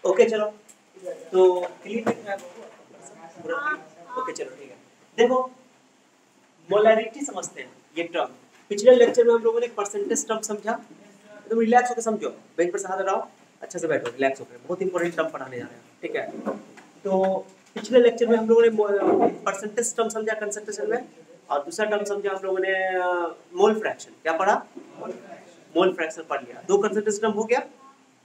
Okay चलो, तो clear है पूरा? ओके चलो ठीक है। देखो मोलैरिटी समझते हैं ये टर्म। पिछले लेक्चर में हम लोगों ने परसेंटेज टर्म समझा, तुम रिलैक्स होकर समझो, बेंच पर से हाथ लगाओ, अच्छे से बैठो, रिलैक्स होकर, बहुत इंपॉर्टेंट टर्म पढ़ाने जा रहे हैं, ठीक है। तो पिछले लेक्चर में हम लोगों ने परसेंटेज टर्म समझा कंसंट्रेशन में, और दूसरा टर्म समझा हम लोगों ने मोल फ्रैक्शन। क्या पढ़ा? मोल फ्रैक्शन पढ़ लिया, दो कंसंट्रेशन टर्म हो गया।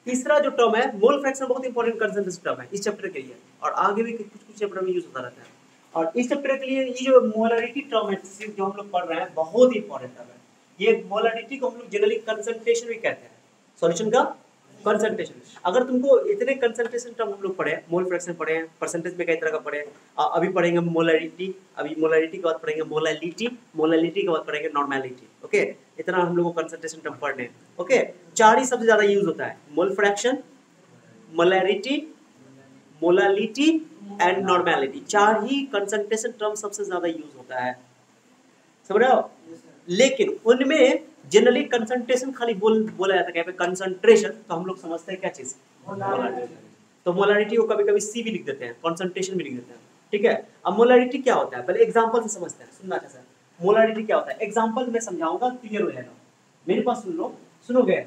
तीसरा जो टर्म है मोल फ्रैक्शन, बहुत इंपॉर्टेंट कंसंट्रेशन टर्म है इस चैप्टर के लिए, और आगे भी कुछ कुछ चैप्टर में यूज होता रहता है। और इस चैप्टर के लिए ये जो मोलरिटी टर्म है जो हम लोग पढ़ रहे हैं, बहुत ही इंपॉर्टेंट टर्म है। ये मोलरिटी को हम लोग जनरली कंसंट्रेशन भी कहते हैं, सॉल्यूशन का कंसंट्रेशन। अगर तुमको इतने कंसंट्रेशन टर्म हम लोग पढ़े, मोल फ्रैक्शन पढ़े, परसेंटेज में कई तरह का पढ़े, अभी पढ़ेंगे मोलरिटी, अभी मोलरिटी के बाद पढ़ेंगे मोलैलिटी, मोलैलिटी के बाद पढ़ेंगे नॉर्मैलिटी। ओके, इतना हम लोग को कंसंट्रेशन टर्म पढ़ने हैं। ओके, चार ही सबसे ज्यादा यूज होता है, mole fraction, molarity, molality and normality. चार ही कंसंट्रेशन टर्म सबसे ज्यादा यूज होता है, समझ रहे हो? लेकिन उनमें जनरली कंसंट्रेशन खाली बोला जाता है, कंसंट्रेशन तो हम लोग समझते हैं क्या चीज, तो मोलैरिटी को कभी कभी सी भी लिख देते हैं, कंसंट्रेशन भी लिख देते हैं, ठीक है। अब मोलैरिटी क्या होता है, पहले एग्जांपल से समझते हैं, सुनना अच्छा सर। मोलैरिटी क्या होता है, एग्जांपल में समझाऊंगा, क्लियर हो जाएगा। मेरे पास सुन लो, सुनोगे?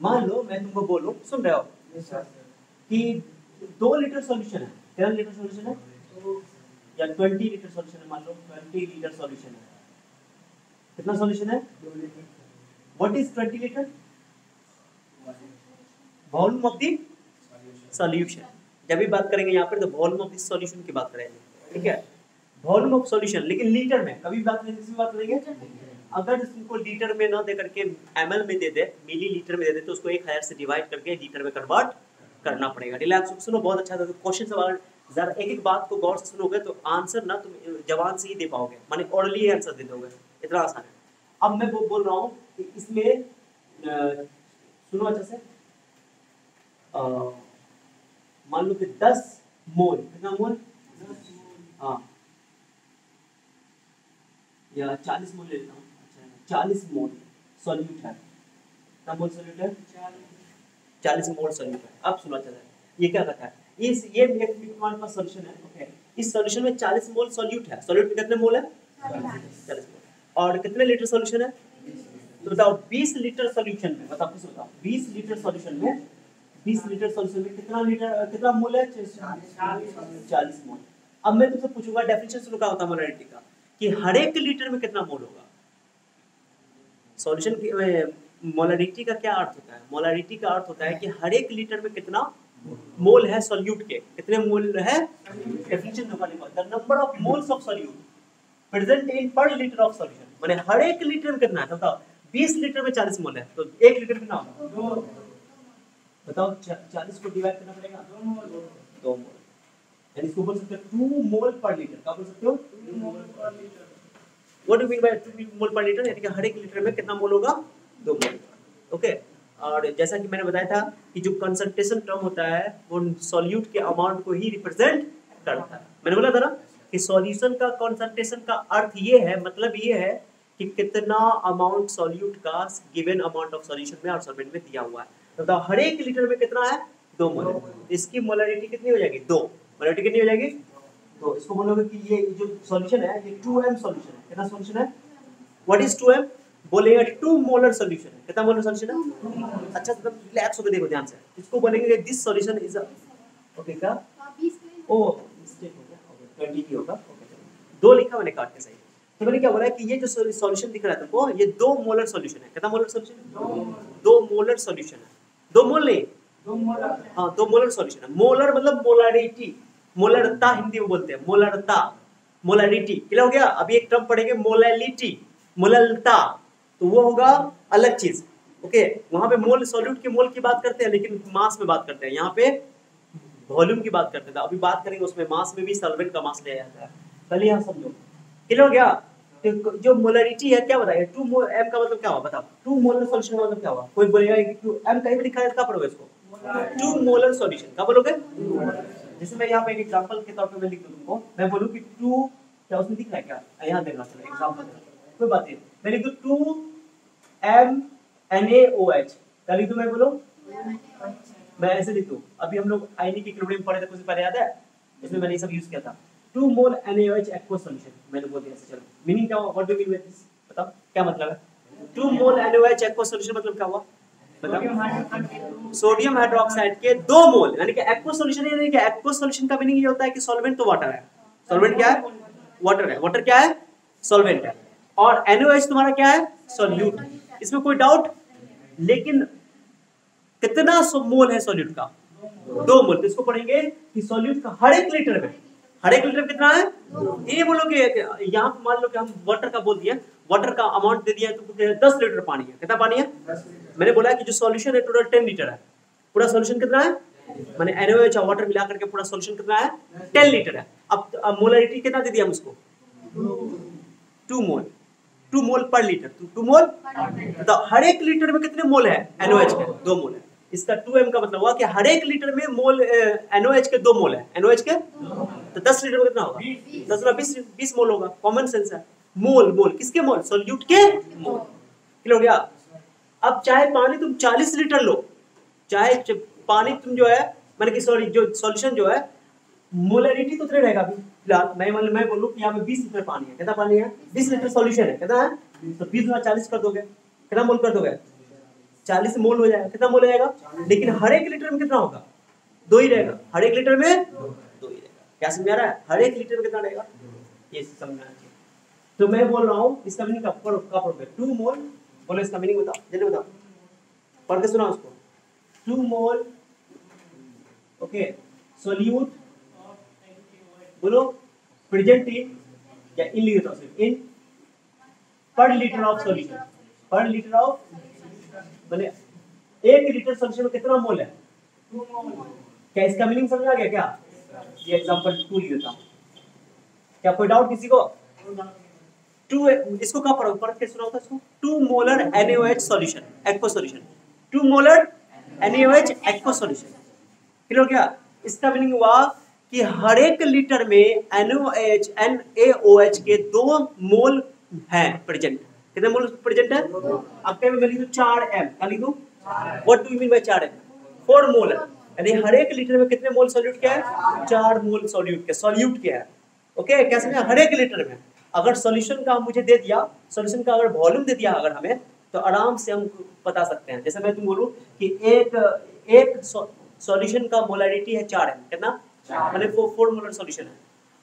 मान लो मैं तुमको बोलूं, सुन रहे हो, कि 2 लीटर सॉल्यूशन है, कितना लीटर सॉल्यूशन है, या 20 लीटर सॉल्यूशन है, मान लो 20 लीटर सॉल्यूशन है। कितना सॉल्यूशन है? 2 litre. What is 20 litre? Volume of the solution. जब भी बात करेंगे यहाँ पर तो वॉल्यूम ऑफ द सॉल्यूशन की बात करेंगे, ठीक है, वॉल्यूम ऑफ सॉल्यूशन। लेकिन लीटर में कभी बात करेंगे, किसी बात करेंगे। अगर तुमको लीटर में ना दे करके ml में दे दे, मिली लीटर में दे दे, तो उसको 1000 से डिवाइड करके लीटर में कन्वर्ट करना पड़ेगा। रिलैक्स सुनो, बहुत अच्छा था क्वेश्चन सवाल, जरा एक एक बात को गौर से सुनोगे तो आंसर ना तुम जवान से ही दे पाओगे, माने ओरली आंसर दे दोगे, इतना आसान है। अब मैं बोल रहा हूँ कि इसमें सुनो अच्छा से, मान लो कि 10 मोल, कितना मोल, हाँ, या 40 मोल ले लेता हूँ, 40 मोल सॉल्यूट है, कितना मोल सॉल्यूट है, 40 मोल सॉल्यूट है। अब सुनो अच्छा है, ये क्या कहता है, ये एक हमारे पास सॉल्यूशन है, ओके, इस सॉल्यूशन में 40 मोल सॉल्यूट है, सॉल्यूट में कितने मोल है, 40 मोल, और कितने लीटर सॉल्यूशन है, तो बताओ 20 लीटर सॉल्यूशन में, बताओ किस बताओ 20 लीटर सॉल्यूशन में, 20 लीटर सॉल्यूशन में कितना लीटर, कितना मोल है, 40 मोल। अब मैं तुमसे पूछूंगा डेफिनेशन सुनो क्या होता है मोलैरिटी का, कि हर एक लीटर में कितना मोल होगा। सॉल्यूशन की मोलैरिटी का क्या अर्थ होता है, मोलैरिटी का अर्थ होता है कि हर एक लीटर में कितना मोल है सॉल्यूट के, कितने मोल है, definition the number of moles of solute present in per litre of solution, माने हर एक लीटर में कितना है, बताओ 20 लीटर में 40 मोल है, तो 1 लीटर कितना होगा, बताओ 40 को डिवाइड करना पड़ेगा 2 मोल, यानी इसको बोल सकते हो 2 मोल पर लीटर। क्या बोल सकते हो, 2 मोल पर litre. What do mean by 2 मोल पर लीटर, यानी कि हर एक लीटर में कितना मोल होगा, 2 मोल। ओके, और जैसा कि मैंने बताया था कि जो कंसंट्रेशन टर्म होता है वो सॉल्यूट के अमाउंट को ही रिप्रेजेंट करता है। मैंने बोला था ना कि सॉल्यूशन का कंसंट्रेशन का अर्थ ये है, मतलब ये है कि कितना अमाउंट सॉल्यूट का गिवन अमाउंट ऑफ सॉल्यूशन में और सॉल्वेंट में दिया हुआ है। तो हर एक लीटर में कितना है, 2 मोल। इसकी मोलैरिटी कितनी हो जाएगी, 2। मोलैरिटी कितनी हो जाएगी, तो इसको बोलोगे कि ये जो सॉल्यूशन है ये 2m सॉल्यूशन है। कितना सॉल्यूशन है, व्हाट इज 2m, बोलेगा 2 मोलर सॉल्यूशन है। कितना मोलर सॉल्यूशन है, अच्छा से रिलैक्स होकर देखो ध्यान से, इसको बोलेंगे दिस सॉल्यूशन इज ओके का, ओ मिस्टेक हो गया, 20 की होगा, ओके चलो 2 लिखा मैंने काट के सही। तो मैंने क्या बोला कि ये जो सॉल्यूशन दिख रहा है तुमको, ये 2 मोलर सॉल्यूशन है। कितना मोलर सॉल्यूशन है, 2 मोलर सॉल्यूशन है, 2 मोल नहीं, 2 मोलर, हाँ 2 मोलर सॉल्यूशन है। मोलर मतलब मोलैरिटी, मोलरता हिंदी में बोलते हैं, मोलरता, मोलैरिटी। क्लियर हो गया। अभी एक टर्म पढ़ेंगे मोलैलिटी, मोललता, तो वो होगा अलग चीज। ओके, वहां पे मोल सॉल्यूट के मोल की बात करते हैं, लेकिन मास में बात करते हैं, यहाँ पे वॉल्यूम की बात करते हैं। अभी बात करेंगे उसमें मास में भी सॉल्वेंट का मास लिया जाता है, पहले यहाँ समझो। क्लियर हो गया। तो जो मोलैरिटी है क्या बताइए, 2 मोल m का मतलब क्या हुआ, बताओ 2 मोलर सॉल्यूशन का मतलब क्या हुआ। कोई बोलेगा कि 2 m कहीं भी लिखा है, क्या पढ़ोगे इसको, 2 मोलर सॉल्यूशन क्या बोलोगे। जैसे मैं यहाँ पे एक एग्जांपल के तौर पे मैं लिख दूं तुमको, मैं बोलूं कि 2, क्या उसमें दिख रहा है क्या, यहाँ देखना, चलो एग्जांपल कोई बात नहीं, मैं लिख दूं 2 m NaOH, क्या लिख दूं मैं, बोलो मैं ऐसे लिख दूं, अभी हम लोग आयनिक इक्विलिब्रियम पढ़े थे कुछ पहले, याद है? इसमें मैंने ये सब यूज किया था। 2 मोल NaOH एक्वस सॉल्यूशन, मैंने बोल दिया। चलो मीनिंग क्या हुआ, what do mean with this, बताओ क्या मतलब है? 2 मोल NaOH एक्वस सॉल्यूशन मतलब क्या हुआ, बताओ? सोडियम हाइड्रोक्साइड के 2 मोल, यानी कि एक्वस सॉल्यूशन, यानी कि एक्वस सॉल्यूशन का मीनिंग ये होता है कि सॉल्वेंट तो वाटर है। सॉल्वेंट क्या है? वाटर है। वाटर क्या है? सॉल्वेंट है। और NaOH तुम्हारा क्या है? सॉल्यूट। इसमें कोई डाउट? लेकिन कितना मोल है सॉल्यूट का? 2 मोल। तो इसको पढ़ेंगे कि सॉल्यूट का हर एक लीटर में कितना है? ये बोलो कि यहाँ मान लो कि हम वाटर का बोल दिया, वाटर का अमाउंट दे दिया तो 10 लीटर पानी है। कितना पानी है? मैंने बोला कि जो सॉल्यूशन है टोटल 10 लीटर है। पूरा सॉल्यूशन कितना है? मैंने NaOH और वाटर मिला करके पूरा सॉल्यूशन कितना है? 10 लीटर है। अब मोलरिटी कितना दे दिया हम उसको? 2 मोल। 2 मोल पर लीटर। 2 मोल। तो हर एक लीटर में कितने मोल है NaOH के? 2 मोल है। इसका 2m का मतलब हुआ कि हर एक लीटर में मोल NaOH के 2 मोल है। NaOH के तो 10 लीटर में कितना होगा? 10 ना 20 मोल होगा। कॉमन सेंस है। मोल किसके मोल? सॉल्यूट के मोल। क्लियर हो गया? अब चाहे पानी तुम 40 लीटर लो, चाहे पानी तुम जो है मैंने कि सॉरी जो सॉल्यूशन जो है मोलरिटी तो उतने रहेगा। अभी फिलहाल मैं बोलूं कि यहाँ में 20 लीटर पानी है। कितना पानी है? 20 लीटर सॉल्यूशन है। कितना है? तो 20 गुना 40 कर दोगे, कितना मोल कर दोगे? 40 मोल हो जाएगा। कितना मोल हो जाएगा? लेकिन हर एक लीटर में कितना होगा? 2 ही रहेगा। हर एक लीटर में 2 ही रहेगा। क्या समझ आ रहा है? हर एक लीटर में कितना रहेगा, ये समझना चाहिए। तो मैं बोल रहा हूँ इसका मीनिंग का 2 मोल। बोलो इसका मीनिंग बताओ, जल्दी बताओ, पढ़ के सुनाओ उसको। 2 मोल ओके सॉल्यूट, बोलो प्रेजेंट इन या इन लिख दो, इन पर लीटर ऑफ सॉल्यूशन। पर लीटर ऑफ मैंने 1 लीटर सॉल्यूशन में कितना मोल है? 2 मोल। क्या इसका मीनिंग समझ आ गया क्या? ये एग्जांपल 2 लिख देता हूं। क्या कोई डाउट किसी को? 2 इसको कहां पढ़ के सुनाओ तो इसको। 2 molar NaOH solution aqua solution. 2 molar NaOH aqua solution. Clear क्या? इसका मीनिंग हुआ कि हर एक लीटर में NaOH के 2 मोल हैं प्रेजेंट। कितने मोल प्रेजेंट है? अब क्या मैं लिख दूं 4m, क्या लिख दूं? What do you mean by 4m? 4 मोल है। यानी हर एक लीटर में कितने मोल सॉल्यूट के है? 4 मोल सॉल्यूट के है। ओके क्या समझा? हर एक लीटर में अगर सॉल्यूशन का मुझे दे दिया, सॉल्यूशन का अगर वॉल्यूम दे दिया अगर हमें, तो आराम से हम बता सकते हैं। जैसे मैं तुम बोलूं कि एक सॉल्यूशन का मोलरिटी है 4m, कितना? मैंने 4 मोलर सॉल्यूशन है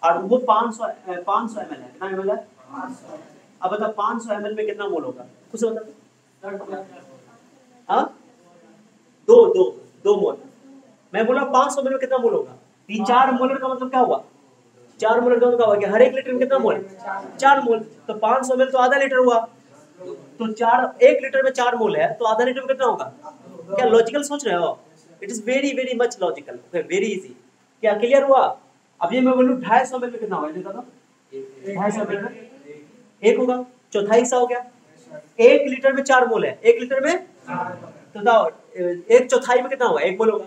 और वो 500 ml है। कितना ml है? 500। अब बताओ 500 ml में कितना मोल होगा? कुछ बताओ। हाँ 2 मोल। मैं बोला 500 ml में कितना मोल होगा? 4 मोलर का मतलब क्या हुआ? 4 मोलर का मतलब क्या हुआ कि हर एक लीटर में कितना मोल? 4 मोल। तो 500 ml तो आधा लीटर हुआ। तो 1 लीटर में 4 मोल है तो आधा लीटर में कितना होगा? क्या लॉजिकल सोच रहे हो? It is very very much logical, very easy. क्या क्लियर हुआ? अब ये मैं बोलूं 250 ml में कितना होगा? देखा था 250 ml में 1 होगा, चौथाई हिस्सा हो गया। 1 लीटर में 4 मोल है, 1 लीटर में तो बताओ 1/4 में कितना होगा? 1 मोल होगा।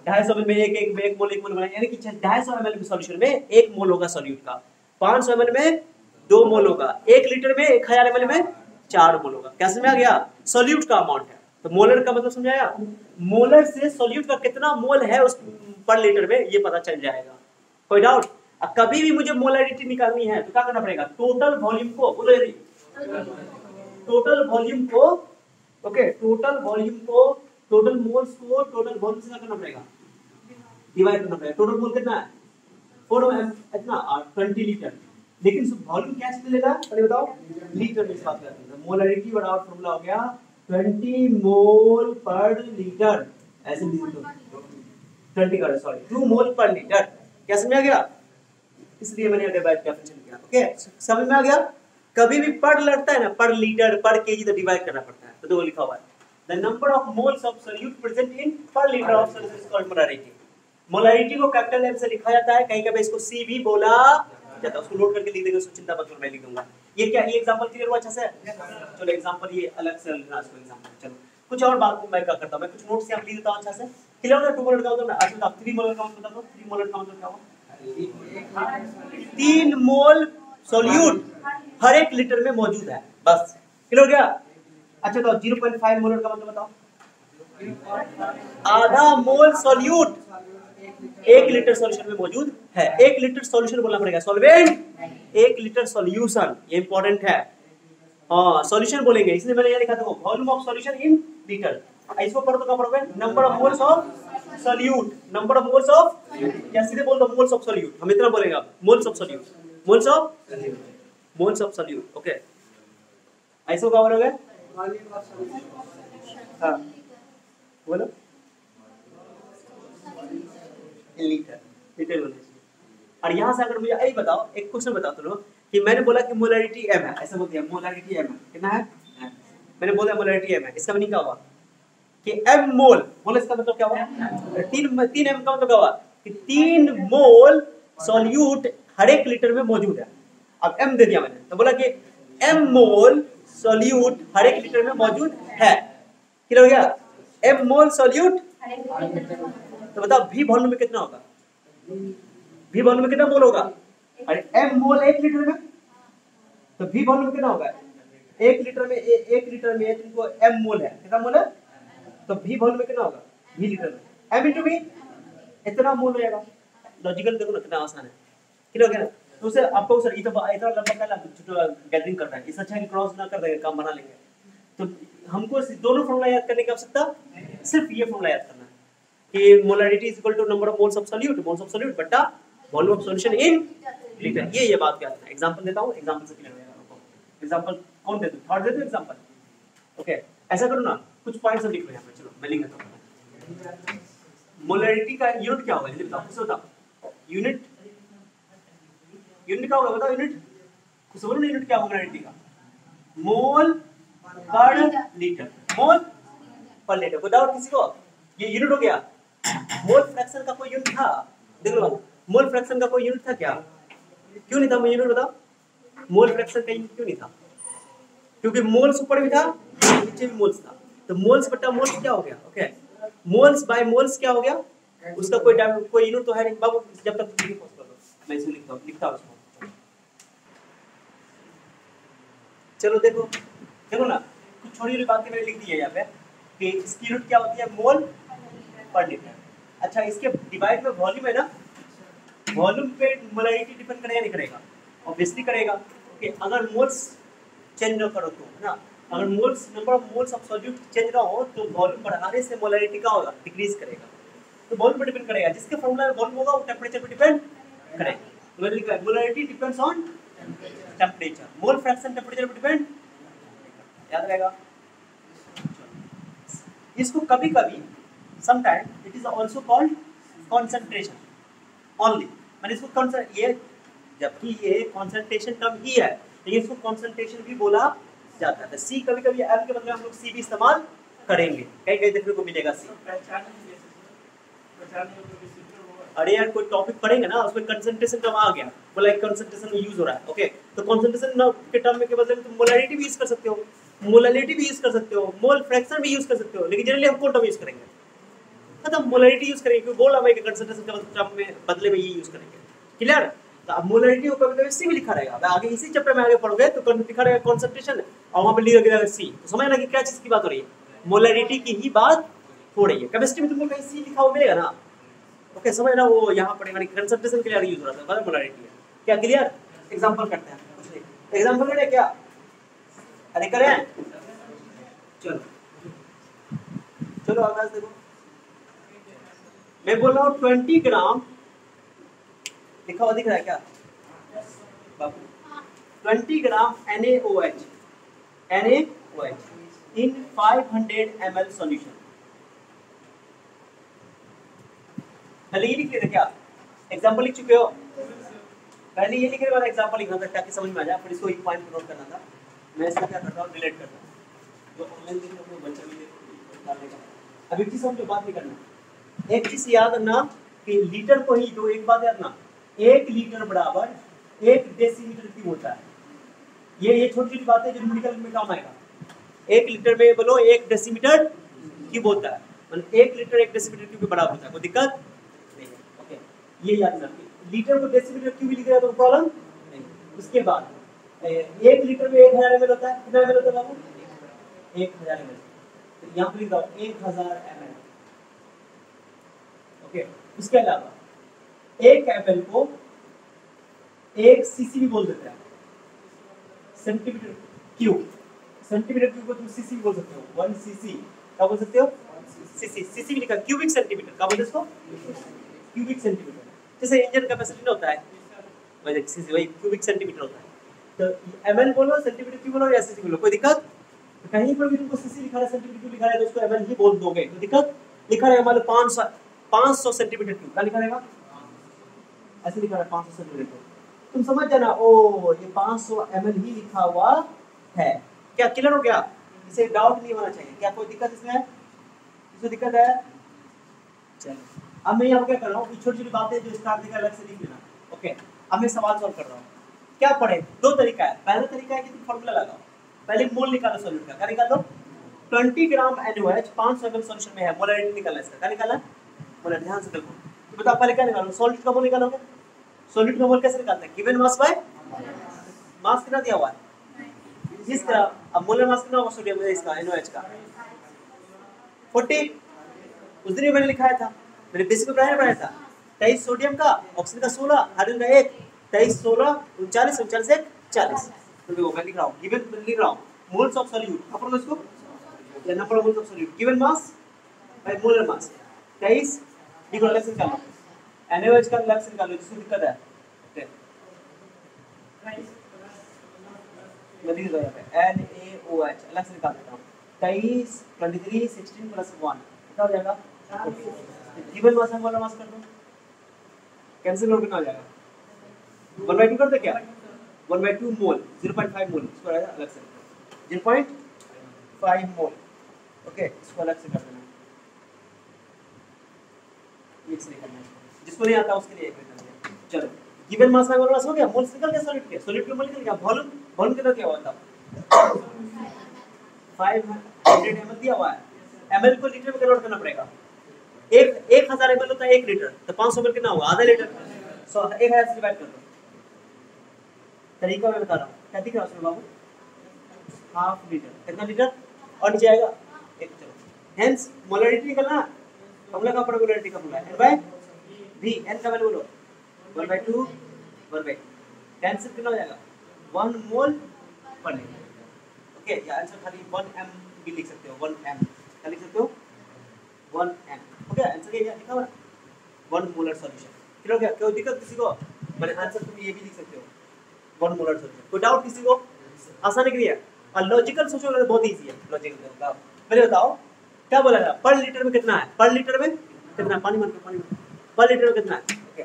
250 ml में 1 मोल बना, यानी कि 250 ml में सॉल्यूशन में 1 मोल होगा सॉल्यूट का। 500 ml में 2 मोल होगा। 1 लीटर में 1000 ml में 4 मोल होगा। क्या समझ आ गया? सॉल्यूट का अमाउंट है। तो मोलर का मतलब समझाया? मोलर से सॉल्यूट का कितना मोल है उस पर लीटर में ये पता चल जाएगा। कोई डाउट? कभी भी मुझे मोलरिटी निकालनी है तो क्या करना पड़ेगा? टोटल वॉल्यूम को बोलो, यदि टोटल वॉल्यूम को टोटल मोल्स को टोटल वॉल्यूम से क्या करना पड़ेगा? डिवाइड करना पड़ेगा। टोटल मोल कितना है? 4 इतना 20 लीटर। लेकिन वॉल्यूम क्या से मिलेगा? पहले बताओ लीटर में बात करते हैं। मोलरिटी बड़ा फॉर्मूला हो गया 20 मोल पर लीटर। ऐसे लिख दो 2 मोल पर लीटर। क्या समझ आ गया? इसलिए मैंने डिवाइड का फंक्शन किया। ओके समझ में आ गया? कभी भी पर लगता है ना, पर लीटर पर केजी तो डिवाइड करना पड़ता है। तो दो लिखा हुआ है the number of moles of solute present in per litre of solute is called molarity. Molarity को कैपिटल एम से लिखा जाता है, कहीं कभी इसको सी भी बोला जाता है। उसको नोट करके लिख देंगे, उसको चिंता मत करो, मैं लिख दूंगा। ये क्या ये एग्जांपल क्लियर हुआ अच्छा से? चलो एग्जांपल ये अलग से लिखना इसको एग्जांपल। चलो कुछ और बात मैं क्या करता हूं, मैं कुछ नोट्स यहां लिख देता हूं अच्छा से। क्लियर हो गया? 2 मोलर का मतलब अच्छा 3 मोलर का मतलब बता दो। 3 मोलर का मतलब क्या हुआ? 3 मोल सॉल्यूट हर एक लीटर में मौजूद है, बस। क्लियर हो गया? अच्छा तो 0.5 मोलर का मतलब बताओ। आधा मोल सॉल्यूट 1 लीटर सॉल्यूशन में मौजूद है। 1 लीटर सॉल्यूशन बोलना पड़ेगा, सॉल्वेंट 1 लीटर सॉल्यूशन, ये इंपॉर्टेंट है। हाँ सॉल्यूशन बोलेंगे, इसलिए मैंने यहाँ लिखा था volume of solution in litre. इसको पढ़ो तो क्या पढ़ोगे, number of moles of solute, number of moles of, या सीधे बोल दो मोल्स ऑफ सॉल्यूट, हम इतना बोलेंगे आप moles of solute, moles of solute. Okay ऐसे क्या बोलोगे, हाँ बोलो लीटर, लीटर बोलना चाहिए। और यहाँ से अगर मुझे यही बताओ, एक क्वेश्चन बताओ तो लोग कि मैंने बोला कि मोलैरिटी m है, ऐसा बोल दिया मोलैरिटी m है, कितना है, मैंने बोला मोलैरिटी m है, इसका मीनिंग क्या हुआ कि m मोल, बोले इसका मतलब क्या हुआ, 3 m का मतलब क्या हुआ कि 3 मोल सॉल्यूट हर एक लीटर में मौजूद है। अब m दे दिया मैंने, तो बोला कि m मोल सॉल्यूट हर एक लीटर में मौजूद है, क्लियर हो गया, m मोल सॉल्यूट। तो बताओ v वॉल्यूम में कितना होगा, v वॉल्यूम में कितना मोल होगा, अरे m मोल 1 लीटर में, तो v वॉल्यूम में कितना होगा, 1 लीटर में 1 लीटर में तुमको m मोल है, कितना मोल है, तो v वॉल्यूम में कितना होगा, v लीटर में m into v, इतना मोल हो जाएगा। लॉजिकल देखो ना कितना आसान है, क्लियर हो गया ना। तो उसे आपको सर इतना लंबा का छोटा गैदरिंग करना है, इससे अच्छा है कि क्रॉस ना कर देंगे, काम बना लेंगे। तो हमको दोनों फॉर्मूला याद करने की आवश्यकता, सिर्फ ये फॉर्मूला याद करना है कि molarity is equal to number of moles of solute बटा volume of solution in litre. ये बात याद रखना। एग्जांपल देता हूं, एग्जांपल से क्लियर हो जाएगा आपको। एग्जांपल कौन दे दूं, थर्ड दे दूं एग्जांपल, ओके ऐसा करो ना, कुछ पॉइंट्स हम लिख लो यहां पे, चलो मैं लिख देता हूं। मोलैरिटी का यूनिट क्या होगा जल्दी बताओ, कुछ बताओ, यूनिट क्या होगा, बताओ यूनिट, कुछ बोलो ना, यूनिट क्या होगा मोलैरिटी का, मोल पर लीटर, मोल पर लीटर, बताओ किसी को, ये यूनिट हो गया। मोल फ्रैक्शन का कोई यूनिट था, देख लो मोल फ्रैक्शन का कोई यूनिट था क्या, क्यों नहीं था, मुझे यूनिट बताओ, मोल फ्रैक्शन का यूनिट क्यों नहीं था, क्योंकि मोल्स ऊपर भी था नीचे भी मोल्स था, तो मोल्स बटा मोल्स क्या हो गया, ओके मोल्स बाय मोल्स क्या हो गया, उसका कोई यूनिट तो है नहीं बाबू। जब तक मैं इसे लिखता हूं उसको, चलो देखो ना, कुछ छोटी छोटी बातें मैंने लिख दी है यहाँ पे कि इसकी यूनिट क्या होती है, मोल पर लीटर। अच्छा इसके डिवाइड में वॉल्यूम है ना, वॉल्यूम पे मोलैरिटी डिपेंड करेगा नहीं करेगा, ऑब्वियसली करेगा कि अगर मोल्स चेंज न करो तो, है ना, अगर moles number of moles of solute change ना हो तो वॉल्यूम बढ़ाने से मोलैरिटी का होगा, डिक्रीज करेगा, तो वॉल्यूम पे डिपेंड करेगा, जिसके फॉर्मूला में वॉल्यूम होगा वो टेंपरेचर पे डिपेंड करेगा। तो मैंने लिखा है molarity depends on temperature, mole fraction temperature पे डिपेंड, याद रहेगा। इसको कभी-कभी sometime it is also called concentration only, मैंने इसको ये, जबकि ये कंसंट्रेशन टर्म ही है लेकिन इसको कंसंट्रेशन भी बोला जाता है। सी कभी-कभी एल के बदले हम लोग सी भी इस्तेमाल करेंगे, कहीं-कहीं देखने को मिलेगा सी। अरे यार कोई टॉपिक पढ़ेंगे ना उसमें कंसंट्रेशन टर्म आ गया, बोला कंसंट्रेशन में यूज हो रहा है, ओके तो कंसंट्रेशन के टर्म में के बदले में तुम मोलैरिटी भी यूज कर सकते हो, मोलैरिटी भी यूज कर सकते हो, मोल फ्रैक्शन भी यूज कर सकते हो, लेकिन जनरली हम कौन टर्म यूज करेंगे, मतलब मोलैरिटी यूज करेंगे, क्योंकि बोला मैं कि कंसंट्रेशन के टर्म में बदले में ये यूज करेंगे, क्लियर। तो अब मोलैरिटी को कभी-कभी सी भी लिखा रहेगा, अब आगे इसी चैप्टर में आगे पढ़ोगे तो लिखा रहेगा कंसंट्रेशन और वहां पे लिखा रहेगा सी, तो समझना कि क्या चीज की बात हो रही है, मोलैरिटी की ही बात हो रही है। केमिस्ट्री में तुमको कहीं सी लिखा हुआ मिलेगा ना, ओके समझ ना, वो यहाँ पढ़ेगा कंसंट्रेशन के लिए यूज हो रहा था, मतलब मोलैरिटी है क्या, क्लियर। एग्जांपल करते हैं, एग्जांपल करें क्या, अरे करें, चलो आकाश देखो, मैं बोल रहा हूँ 20 ग्राम लिखा हुआ दिख रहा है क्या बाबू, 20 ग्राम NaOH इन 500 ml सॉल्यूशन, पहले ये लिख लेते क्या, एग्जांपल लिख चुके हो, पहले ये लिखने वाला एग्जांपल लिखना था ताकि समझ में आ जाए, फिर इसको एक पॉइंट नोट करना था। मैं इसका क्या करता हूँ, डिलीट करता हूँ, जो ऑनलाइन देखो अपने बच्चे भी डालने का। अब एक चीज समझो, बात नहीं करना, एक चीज याद रखना कि लीटर को ही, जो एक बात याद रखना, 1 लीटर बराबर 1 डेसीमीटर क्यूब होता है। ये छोटी छोटी बातें जो न्यूमेरिकल में काम आएगा। 1 लीटर में बोलो 1 डेसीमीटर क्यूब होता है, मतलब 1 लीटर 1 डेसीमीटर क्यूब के बराबर होता है, कोई दिक्कत नहीं है, ओके ये याद रखना। लीटर को डेसीमीटर क्यूब लिख दिया तो प्रॉब्लम नहीं। उसके बाद 1 लीटर में 1000 ml होता है, कितना ml होता है बाबू, 1000 ml। तो यहाँ पर लिख दो 1000 ml। ओके, उसके अलावा 1 ml को 1 सीसी भी बोल देते हैं, सेंटीमीटर क्यूब। सेंटीमीटर क्यूब को तुम सीसी भी बोल सकते हो, 1 सीसी क्या बोल सकते हो, सीसी। सीसी भी लिखा, क्यूबिक सेंटीमीटर क्या बोलते हैं इसको, क्यूबिक सेंटीमीटर। जैसे इंजन कैपेसिटी ना होता है वही सीसी, वही क्यूबिक सेंटीमीटर होता है। तो ml बोलो, सेंटीमीटर क्यूब बोलो या सीसी बोलो, कोई दिक्कत? तो कहीं पर भी तुमको सीसी लिखा है, सेंटीमीटर क्यूब लिखा है तो उसको ml ही बोल दोगे, तो दिक्कत? लिखा रहेगा मान लो 500 सेंटीमीटर क्यूब, क्या लिखा रहेगा, ऐसे लिखा है 500 सेंटीमीटर क्यूब। तुम समझ जाना, ओ ये 500 ml ही लिखा हुआ है। क्या क्लियर हो गया? इसे डाउट नहीं होना चाहिए। क्या कोई दिक्कत इसमें है? इसमें दिक्कत है? चलो अब मैं यहाँ क्या कर रहा हूँ, छोटी छोटी बातें जो स्टार्ट देगा अलग से लिख लेना। ओके, अब मैं सवाल सॉल्व कर रहा हूँ। क्या पढ़े? दो तरीका है। पहला तरीका है कि तुम फॉर्मूला लगाओ, पहले मोल निकालो सॉल्यूट का। क्या निकालो? 20 ग्राम NaOH 500 ml सॉल्यूशन में है, मोलरिटी निकालना इसका। क्या निकालना? मोलर। ध्यान से देखो, तो बताओ पहले क्या निकालो, सॉल्यूट का मोल निकालोगे। सॉल्यूट का मोल कैसे निकालते हैं? गिवन मास बाय मास कितना दिया हुआ है इस तरह। अब मोलर मास कितना होगा सोडियम इसका, NaOH का 40। उस दिन मैंने लिखाया था, मैंने बेसिक में पढ़ाया था। 23 सोडियम का, ऑक्सीजन का 16, हाइड्रोजन का 1। 23 16 39 39 1 40। तो मैं लिख रहा हूँ, गिवन लिख रहा हूँ मोल्स ऑफ सॉल्यूट। अपन इसको या number of moles of solute given mass by molar mass. 23 लिखो, अलग से निकालो, NaOH का अलग से निकालो जिसको दिक्कत है। मैं लिख रहा है NaOH अलग से निकाल देता हूँ। 23 23 16 प्लस 1 कितना हो जाएगा? गिवन मास है, मोलर मास कर दो, कैंसिल होकर हो जाएगा। 1/2 कर दे क्या? 1/2 मोल, 0.5 मोल इसको रहेगा अलग से, 0.5 मोल। ओके, इसको अलग से कर देना, मिक्स नहीं करना। जिसको नहीं आता उसके लिए एक कर दिया। चलो, गिवन मास में मोलर मास हो गया, मोल्स निकल गया सॉल्यूट के, सॉल्यूट के मोल निकल गया। वॉल्यूम वॉल्यूम कितना क्या हुआ था? 500 ml दिया हुआ है। ml को लीटर में कन्वर्ट करना पड़ेगा। 1000 ml होता है 1 लीटर, तो 500 ml कितना हुआ? आधा लीटर। 1000 से डिवाइड कर दो। तरीका मैं बता रहा हूँ, क्या दिख रहा है उसमें बाबू? Half litre. कितना लीटर? और नीचे आएगा 1। चलो, हेंस मोलरिटी निकलना, फॉर्मूला का मोलरिटी का formula n by v। n का वैल्यू बोलो 1/2 1/2। कैंसिल कितना हो जाएगा? 1 मोल पर लीटर। ओके, या आंसर खाली 1 m भी लिख सकते हो, 1 m क्या लिख सकते हो? 1 m। ओके, आंसर ये लिखा हुआ 1 मोलर सॉल्यूशन। क्लियर हो गया? कोई दिक्कत किसी को? मैंने आंसर तुम ये भी लिख सकते हो 1 मोलर सॉल्यूशन। कोई डाउट किसी को? आसान है क्लियर? और लॉजिकल सोचो तो बहुत इजी है। लॉजिकल बताओ, पहले बताओ क्या बोला था? पर लीटर में कितना है? पर लीटर में कितना है? पानी मन पानी पर लीटर में कितना है? ओके,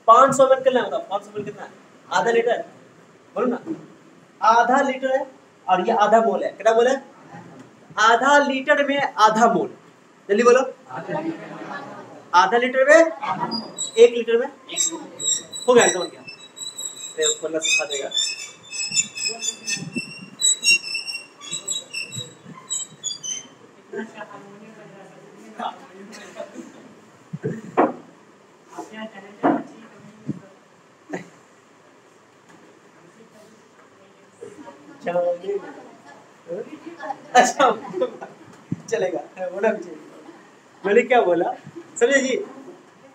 500 ml कितना है बताओ? 500 ml कितना है? आधा लीटर बोलो ना। आधा लीटर है और ये आधा मोल है। कितना मोल है? आधा लीटर में आधा मोल। जल्दी बोलो, आधा लीटर में 1 लीटर में हो गया। समझ गया? फॉर्मूला सिखा देगा। अच्छा चलेगा, होना भी चाहिए। मैंने क्या बोला समझे जी?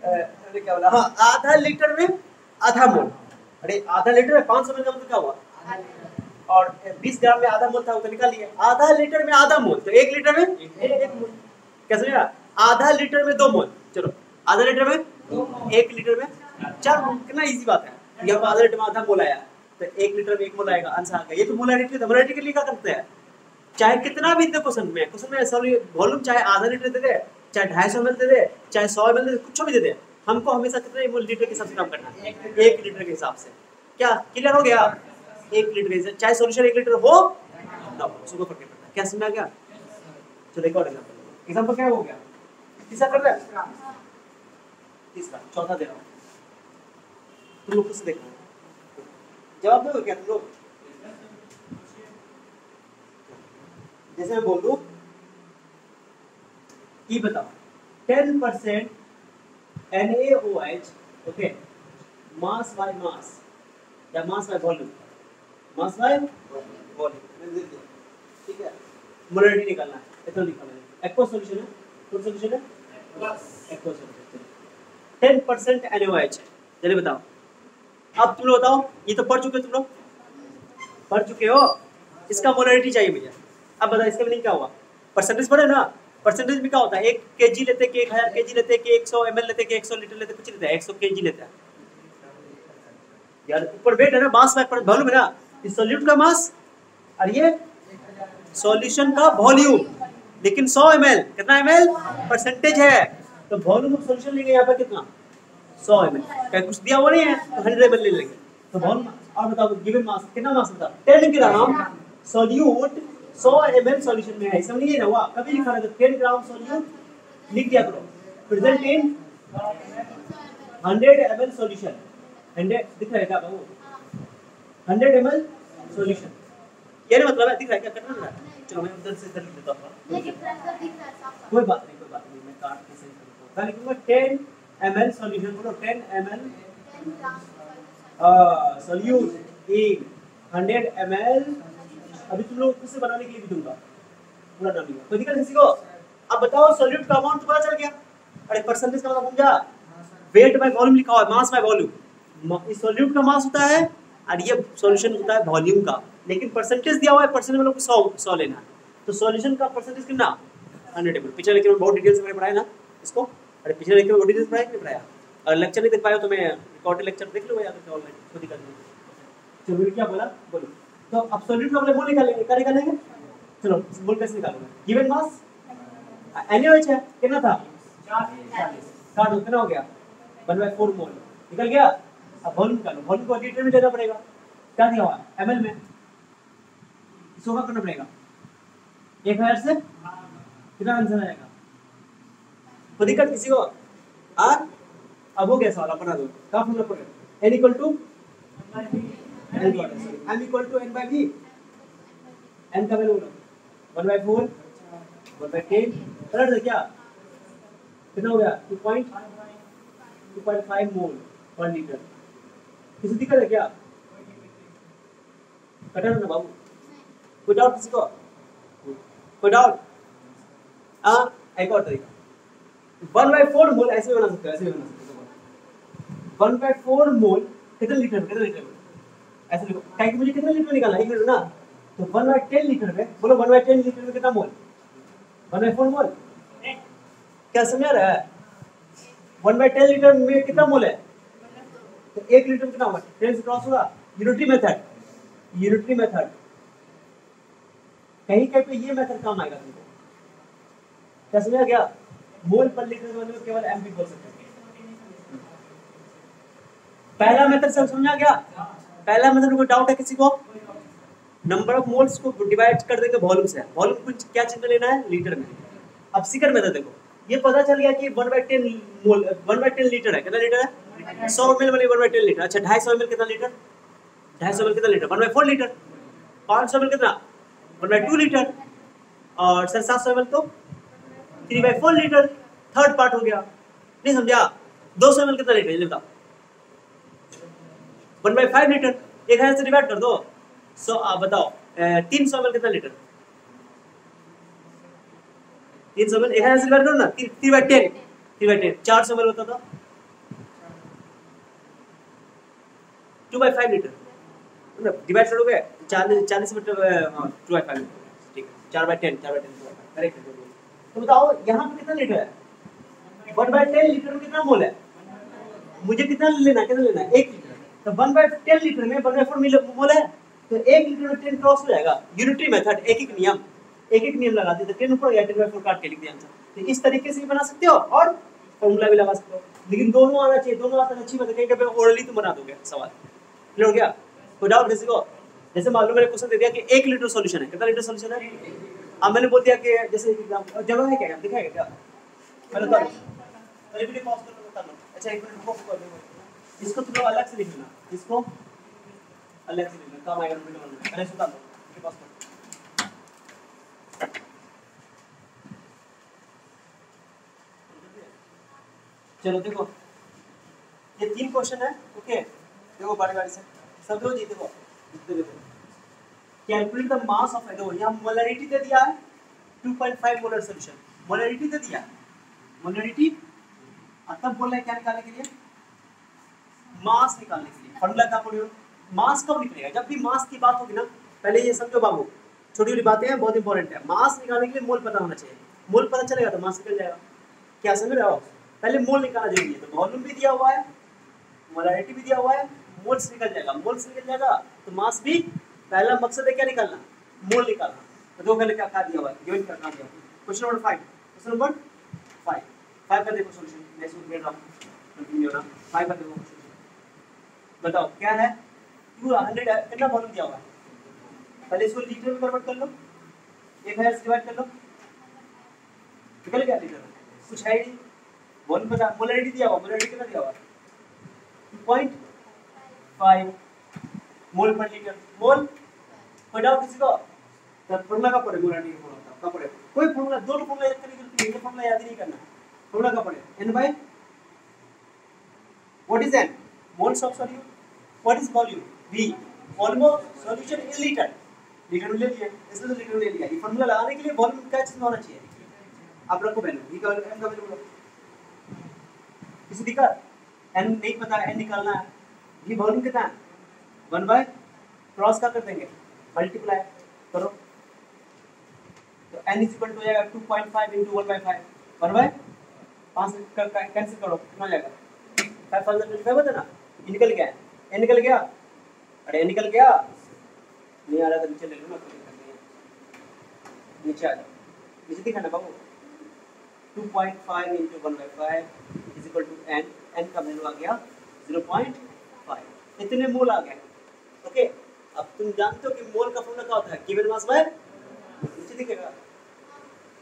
मैंने क्या बोला? हाँ, आधा लीटर में आधा मोल। अरे आधा लीटर में 500 ml का मतलब क्या हुआ? और 20 ग्राम में आधा मोल था, वो तो निकाल लिए। आधा लीटर में आधा मोल, तो 1 लीटर में 1 मोल। क्या समझा? आधा लीटर में 2 मोल। चलो, आधा लीटर में 1 लीटर में 4 मोल। कितना इजी बात है। यहाँ पर आधा लीटर में आधा मोल आया, तो 1 लीटर में 1 मोल आएगा। आंसर आ गया। ये तो मोलरिटी है। मोलरिटी के लिए क्या करते हैं? चाहे कितना भी दे क्वेश्चन में सॉरी वॉल्यूम, चाहे आधा लीटर दे दे, चाहे 250 ml दे दे, चाहे 100 ml दे दे, कुछ भी दे दे, हमको हमेशा कितने मोल लीटर के हिसाब से काम करना है? 1 लीटर के हिसाब से। क्या क्लियर हो गया? 1 लीटर के, चाहे सॉल्यूशन 1 लीटर हो ना हो, उसको फर्क नहीं पड़ता। क्या समझ आ गया? चलो एक और एग्जांपल क्या हो गया? तीसरा कर ले, तीसरा चौथा दे रहा हूँ, तुम लोग खुद देखो, जवाब दोगे क्या तुम लोग? जैसे मैं बोल दूं कि बताओ 10% NaOH, okay, mass by mass या mass by volume, mass by volume, ठीक है, मोलरिटी निकालना है। इतना लिखा मैंने एक्वा सॉल्यूशन है, कौन सॉल्यूशन है एक्वा सॉल्यूशन 10% NaOH है। चलिए बताओ, अब तुम लोग बताओ, ये तो पढ़ चुके हो, तुम लोग पढ़ चुके हो, इसका मोलरिटी चाहिए मुझे। अब बताओ इसका मीनिंग क्या हुआ, परसेंटेज पढ़े ना, परसेंटेज में क्या होता है, 1 kg लेते कि 1000 kg लेते कि 100 ml लेते कि 100 लीटर लेते, कुछ लेते हैं 100 kg लेते हैं यार, ऊपर वेट है ना, मास पर वॉल्यूम है ना, इस सॉल्यूट का मास और ये सॉल्यूशन का वॉल्यूम, लेकिन 100 ml कितना ml परसेंटेज है, तो वॉल्यूम ऑफ सॉल्यूशन लेंगे यहाँ पर कितना 100 ml, क्या कुछ दिया हुआ नहीं है तो 100 ml ले लेंगे, तो वॉल्यूम। और बताओ गिवन मास कितना, मास बता 10 ग्राम सॉल्यूट 100 ml सॉल्यूशन में है, समझिए ना, हुआ कभी लिखा रहता 10 ग्राम सॉल्यूट लिख दिया करो, प्रेजेंट इन 100 ml सॉल्यूशन, 100 दिख रहा है क्या बाबू, 100 ml सॉल्यूशन, ये नहीं मतलब है, दिख रहा है क्या, करना है, चलो मैं उधर से इधर लिख देता हूं, ये प्रेशर दिख रहा है साफ, कोई बात नहीं, मैं काट के सही करता हूं, लिखूंगा 10 ml सॉल्यूशन, बोलो 10 ml सॉल्यूट इन 100 ml। अभी तुम लोग खुद से बनाने के लिए भी दूंगा, पूरा डाल दूंगा, कोई दिक्कत किसी को। अब बताओ सॉल्यूट का अमाउंट पता चल गया, अरे परसेंटेज का मतलब समझा, वेट बाय वॉल्यूम लिखा हुआ है, मास बाय वॉल्यूम, इस सॉल्यूट का मास होता है और ये सॉल्यूशन होता है वॉल्यूम का, लेकिन परसेंटेज दिया हुआ है, परसेंटेज में लोग को 100 लेना है, तो सॉल्यूशन का परसेंटेज कितना 100 ml। पिछले लेक्चर में बहुत डिटेल से मैंने पढ़ाया ना इसको, अरे पिछले लेक्चर में बहुत डिटेल से पढ़ाया कि नहीं पढ़ाया, अगर लेक्चर नहीं देख पाए तो मैं रिकॉर्डेड लेक्चर देख लो या फिर ऑनलाइन, कोई दिक्कत नहीं। चलो क्या बोला, बोलो, तो अब सॉल्यूट का मोल निकालेंगे, क्या निकालेंगे, चलो मोल कैसे निकालूंगा, गिवन मास NaOH है, कितना था 40, काट दो, कितना हो गया 1/4 मोल निकल गया। अब वॉल्यूम निकालो, वॉल्यूम को लीटर में देना पड़ेगा, क्या दिया हुआ ml में, इसको क्या करना पड़ेगा 1000 से, कितना आंसर आएगा, तो दिक्कत किसी को अब हो गया सवाल, अपना दो क्या फॉर्मूला पड़ेगा, n equal to m equal to n by v, n का वैल्यू 1/4 1/10, करेक्ट है क्या, कितना हो गया 2.5 मोल पर लीटर, किसी दिक्कत है क्या, कटा ना बाबू, कोई डाउट किसी को, कोई डाउट, एक और तरीका 1/4 मोल ऐसे बना सकते हो, ऐसे बना सकते हो, 1/4 मोल कितने लीटर ऐसे लिखो, क्या मुझे कितने लीटर निकालना है, 1 लीटर ना, तो 1/10 लीटर में, बोलो 1/10 लीटर में कितना मोल 1/4 मोल, क्या समझ रहा है, 1/10 लीटर में कितना मोल है, तो 1 लीटर में कितना होगा, 10 से क्रॉस होगा, यूनिटरी मेथड, कहीं कहीं पे ये मेथड काम आएगा तुमको, क्या समझा गया, मोल पर लीटर वाले में केवल एमपी बोल सकते हैं, पहला मेथड सब समझा गया, पहला मेथड को डाउट है किसी को, नंबर ऑफ मोल्स को डिवाइड कर देंगे वॉल्यूम से, वॉल्यूम को क्या चिन्ह लेना है लीटर में। अब सेकंड मेथड देखो, ये पता चल गया कि 1/10 मोल 1/10 लीटर है, कितना लीटर है 100 ml वाली 1/10 लीटर, अच्छा 250 ml कितना लीटर, 250 ml कितना लीटर 1/4 लीटर, 500 ml कितना 1/2 लीटर, और 750 ml तो 3/4 लीटर, थर्ड पार्ट हो गया, नहीं समझा, 200 ml कितना लीटर, ये बताओ 1/5 लीटर, 1000 से डिवाइड कर दो, सो आप बताओ 300 ml कितना लीटर, 300 ml 1000 से डिवाइड करो ना, 3/10 400 ml होता था 2/5 लीटर, डिवाइड करोगे 40 मीटर 2/5, ठीक है 4/10 करेक्ट है। तो बताओ यहाँ पे कितना लीटर है, 1/10 लीटर में कितना मोल है, मुझे कितना लेना है 1 लीटर, तो 1/10 लीटर में 1/4 मोल है, तो 1 लीटर में 10 क्रॉस हो जाएगा, यूनिटरी मेथड, एक नियम लगा देते, 10 ऊपर गया 10/4 काट के लिख दिया आंसर, तो इस तरीके से भी बना सकते हो और फॉर्मूला भी लगा सकते हो, लेकिन दोनों आना चाहिए, दोनों आता अच्छी बात है, कहीं ओरली तुम बना दोगे सवाल, क्लियर हो गया, कोई डाउट किसी को, जैसे मान लो मैंने क्वेश्चन दे दिया कि 1 लीटर सॉल्यूशन है, कितना लीटर सॉल्यूशन है, अब मैंने बोल दिया कि जैसे जगह है क्या, दिखाएगा क्या, मैंने तो अरे वीडियो पॉज कर लो, अच्छा 1 मिनट रुको, इसको तुम लोग अलग से लिख लेना, इसको अलग से लिखना, काम आएगा वीडियो बनाने, पहले सुन लो, वीडियो पॉज करो, चलो देखो ये 3 क्वेश्चन है, ओके देखो बारी से सब लोग देखो, कैलकुलेट द मास ऑफ, देखो यहाँ मोलरिटी दे दिया है, 2.5 मोलर सॉल्यूशन, मोलरिटी दे दिया, मोलरिटी। तब बोल रहे हैं क्या निकालने के लिए, मास निकालने के लिए। फॉर्मूला क्या बोल रहे हो, मास कब निकलेगा, जब भी मास की बात होगी ना, पहले ये समझो बाबू, छोटी छोटी बातें हैं, बहुत इंपॉर्टेंट है। मास निकालने के लिए मोल पता होना चाहिए, मोल पता चलेगा तो मास निकल जाएगा। क्या समझ रहे हो, पहले मोल निकालना जरूरी है। तो वॉल्यूम भी दिया हुआ है, मोलरिटी भी दिया हुआ है, मोल्स निकल जाएगा, मोल्स निकल जाएगा तो मास भी। पहला मकसद है क्या निकालना, मोल निकालना। तो दो पहले क्या दिया हुआ है, गिवन करना दिया। क्वेश्चन नंबर 5, क्वेश्चन नंबर 5 का देखो सॉल्यूशन, मैं इसको भेज रहा हूं, कंटिन्यू होना। 5 का देखो सॉल्यूशन, बताओ क्या है। 200 कितना वॉल्यूम दिया हुआ है, पहले इसको लीटर में कन्वर्ट कर लो, 1000 से डिवाइड कर लो, निकल गया लीटर में। कुछ है ही वॉल्यूम पता, मोलरिटी दिया हुआ, मोलरिटी कितना दिया हुआ, 2.5 मोल पर लीटर। मोल कोई डाउट किसी को, तब फॉर्मूला का पढ़े, मोलरिटी का फॉर्मूला का पढ़े। कोई फॉर्मूला, दोनों फॉर्मूला याद करने की जरूरत नहीं है, फॉर्मूला याद ही नहीं करना, फॉर्मूला का पढ़े। n by what is n, moles of solute, what is volume, v, volume of solution in liter, litre में ले लिया, इसमें तो लीटर में ले लिया। ये फॉर्मूला लगाने के लिए वॉल्यूम क्या चीज होना चाहिए, आप रखो वैल्यू, v का वैल्यू, n का वैल्यू, किसी दिक्कत, n नहीं पता, n निकालना है, v वॉल्यूम कितना है, 1 by क्रॉस का कर देंगे, मल्टीप्लाई करो, तो n इज इक्वल टू हो जाएगा 2.5 into 1/5, 1/5 कैंसिल करो, कितना हो जाएगा 5025 होता ना, ये निकल गया, n निकल गया, अरे n निकल गया, नहीं आ रहा तो नीचे ले लो ना, कोई दिक्कत नहीं है, नीचे आ जाओ, नीचे दिखाना बाबू। 2.5 into 1/5 is equal to n, n का वैल्यू आ गया 0.5, इतने मोल आ गए। ओके, अब तुम जानते हो कि मोल का फॉर्मूला क्या होता है, गिवन मास बाय, नीचे दिखेगा,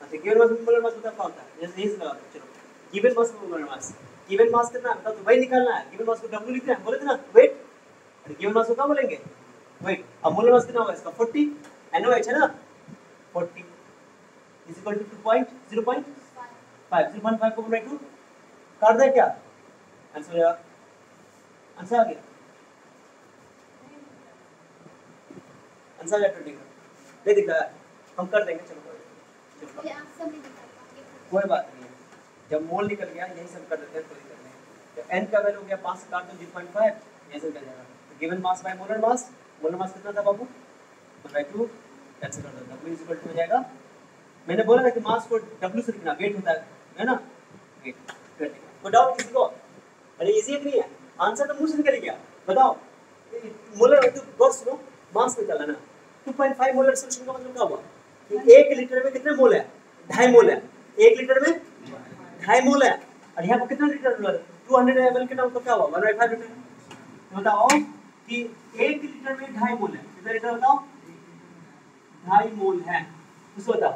अच्छा गिवन मास मोलर मास होता है, क्या होता है, जैसे यही से लगा दो, चलो given mass molar mass, given mass कितना है तो वही निकालना है, गिवन मास को w लिखते हैं, बोले थे ना वेट, और गिवन मास को क्या बोलेंगे, वेट। अब मोलर मास कितना होगा इसका 40, NaOH है ना, 40 इज इक्वल टू 0.5 को 1/2 काट दे, क्या आंसर आया, आंसर आ गया, आंसर आ गया 20 का, नहीं दिख रहा है, हम कर देंगे, चलो कोई बात नहीं है, जब मोल निकल गया यही सब कर देते हैं, कोई दिक्कत नहीं। तो n का वैल्यू हो गया 5 से काट दो 0.5, यही से निकल जाएगा। तो given mass by molar mass, molar mass कितना था बाबू, 1/2 कैंसिल कर दो, w इज इक्वल टू हो जाएगा, मैंने बोला था कि मास को w से लिखना, वेट होता है ना, वेट। कोई डाउट किसी को, अरे इजी है कि नहीं है, आंसर तो मुंह से निकल गया, बताओ मोलर, तो गौर सुनो, मास निकालना ना, 2.5 मोलर सॉल्यूशन का मतलब क्या हुआ कि 1 लीटर में कितने मोल है, 2.5 मोल है, 1 लीटर में 2.5 मोल है, और यहाँ पर कितना लीटर है, 200 ml के नाम तो क्या हुआ 1/5 लीटर। तो बताओ कि 1 लीटर में 2.5 मोल है, कितना लीटर बताओ, 2.5 मोल है, उसको बताओ,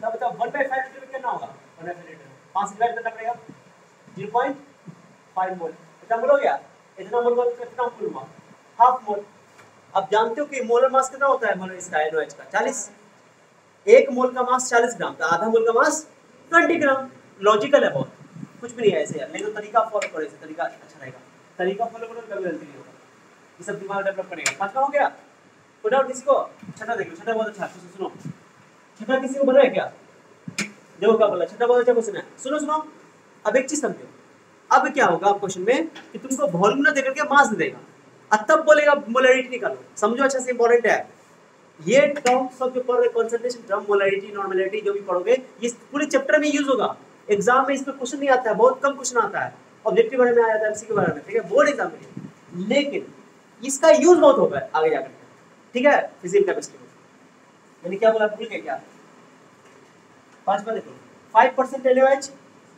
तब बताओ 1/5 लीटर में कितना होगा, 1/5 लीटर 5 से डिवाइड करना पड़ेगा, 0.5 मोल, कितना मोल हो गया, इतना मोल का कितना मोल हुआ, हाफ मोल। अब जानते हो कि मोलर मास कितना होता है, मोलर इसका NaOH का 40, 1 मोल का मास 40 ग्राम, तो आधा मोल का मास 20 ग्राम। लॉजिकल है बहुत, कुछ भी नहीं है ऐसे यार, लेकिन तरीका फॉलो करो, ऐसे तरीका अच्छा रहेगा, तरीका फॉलो करो, कभी गलती नहीं होगा, ये सब दिमाग डेवलप करेगा। पांचवा हो गया, कोई डाउट किसी को, छठा देख लो, छठा बहुत अच्छा है, सुनो, छठा किसी को बना है क्या, देखो क्या बोला, छठा बहुत अच्छा क्वेश्चन है, सुनो सुनो। अब एक चीज समझो, अब क्या होगा क्वेश्चन में कि तुमको वॉल्यूम ना देकर के मास दे देगा, अब तब बोलेगा मोलरिटी निकालो, समझो अच्छा से, इंपॉर्टेंट है ये टर्म सब जो पढ़ रहे, कंसंट्रेशन टर्म, मोलरिटी, नॉर्मलिटी, जो भी पढ़ोगे ये पूरे चैप्टर में यूज होगा। एग्जाम में इस पे क्वेश्चन नहीं आता है, बहुत कम क्वेश्चन आता है, ऑब्जेक्टिव बारे में आ जाता है, एमसीक्यू बारे में, ठीक है, बोर्ड एग्जाम में, लेकिन इसका यूज बहुत होगा आगे जाकर, ठीक है, फिजिक्स केमिस्ट्री में। मैंने क्या बोला, भूल गए क्या, पांचवा देखो 5% NaOH।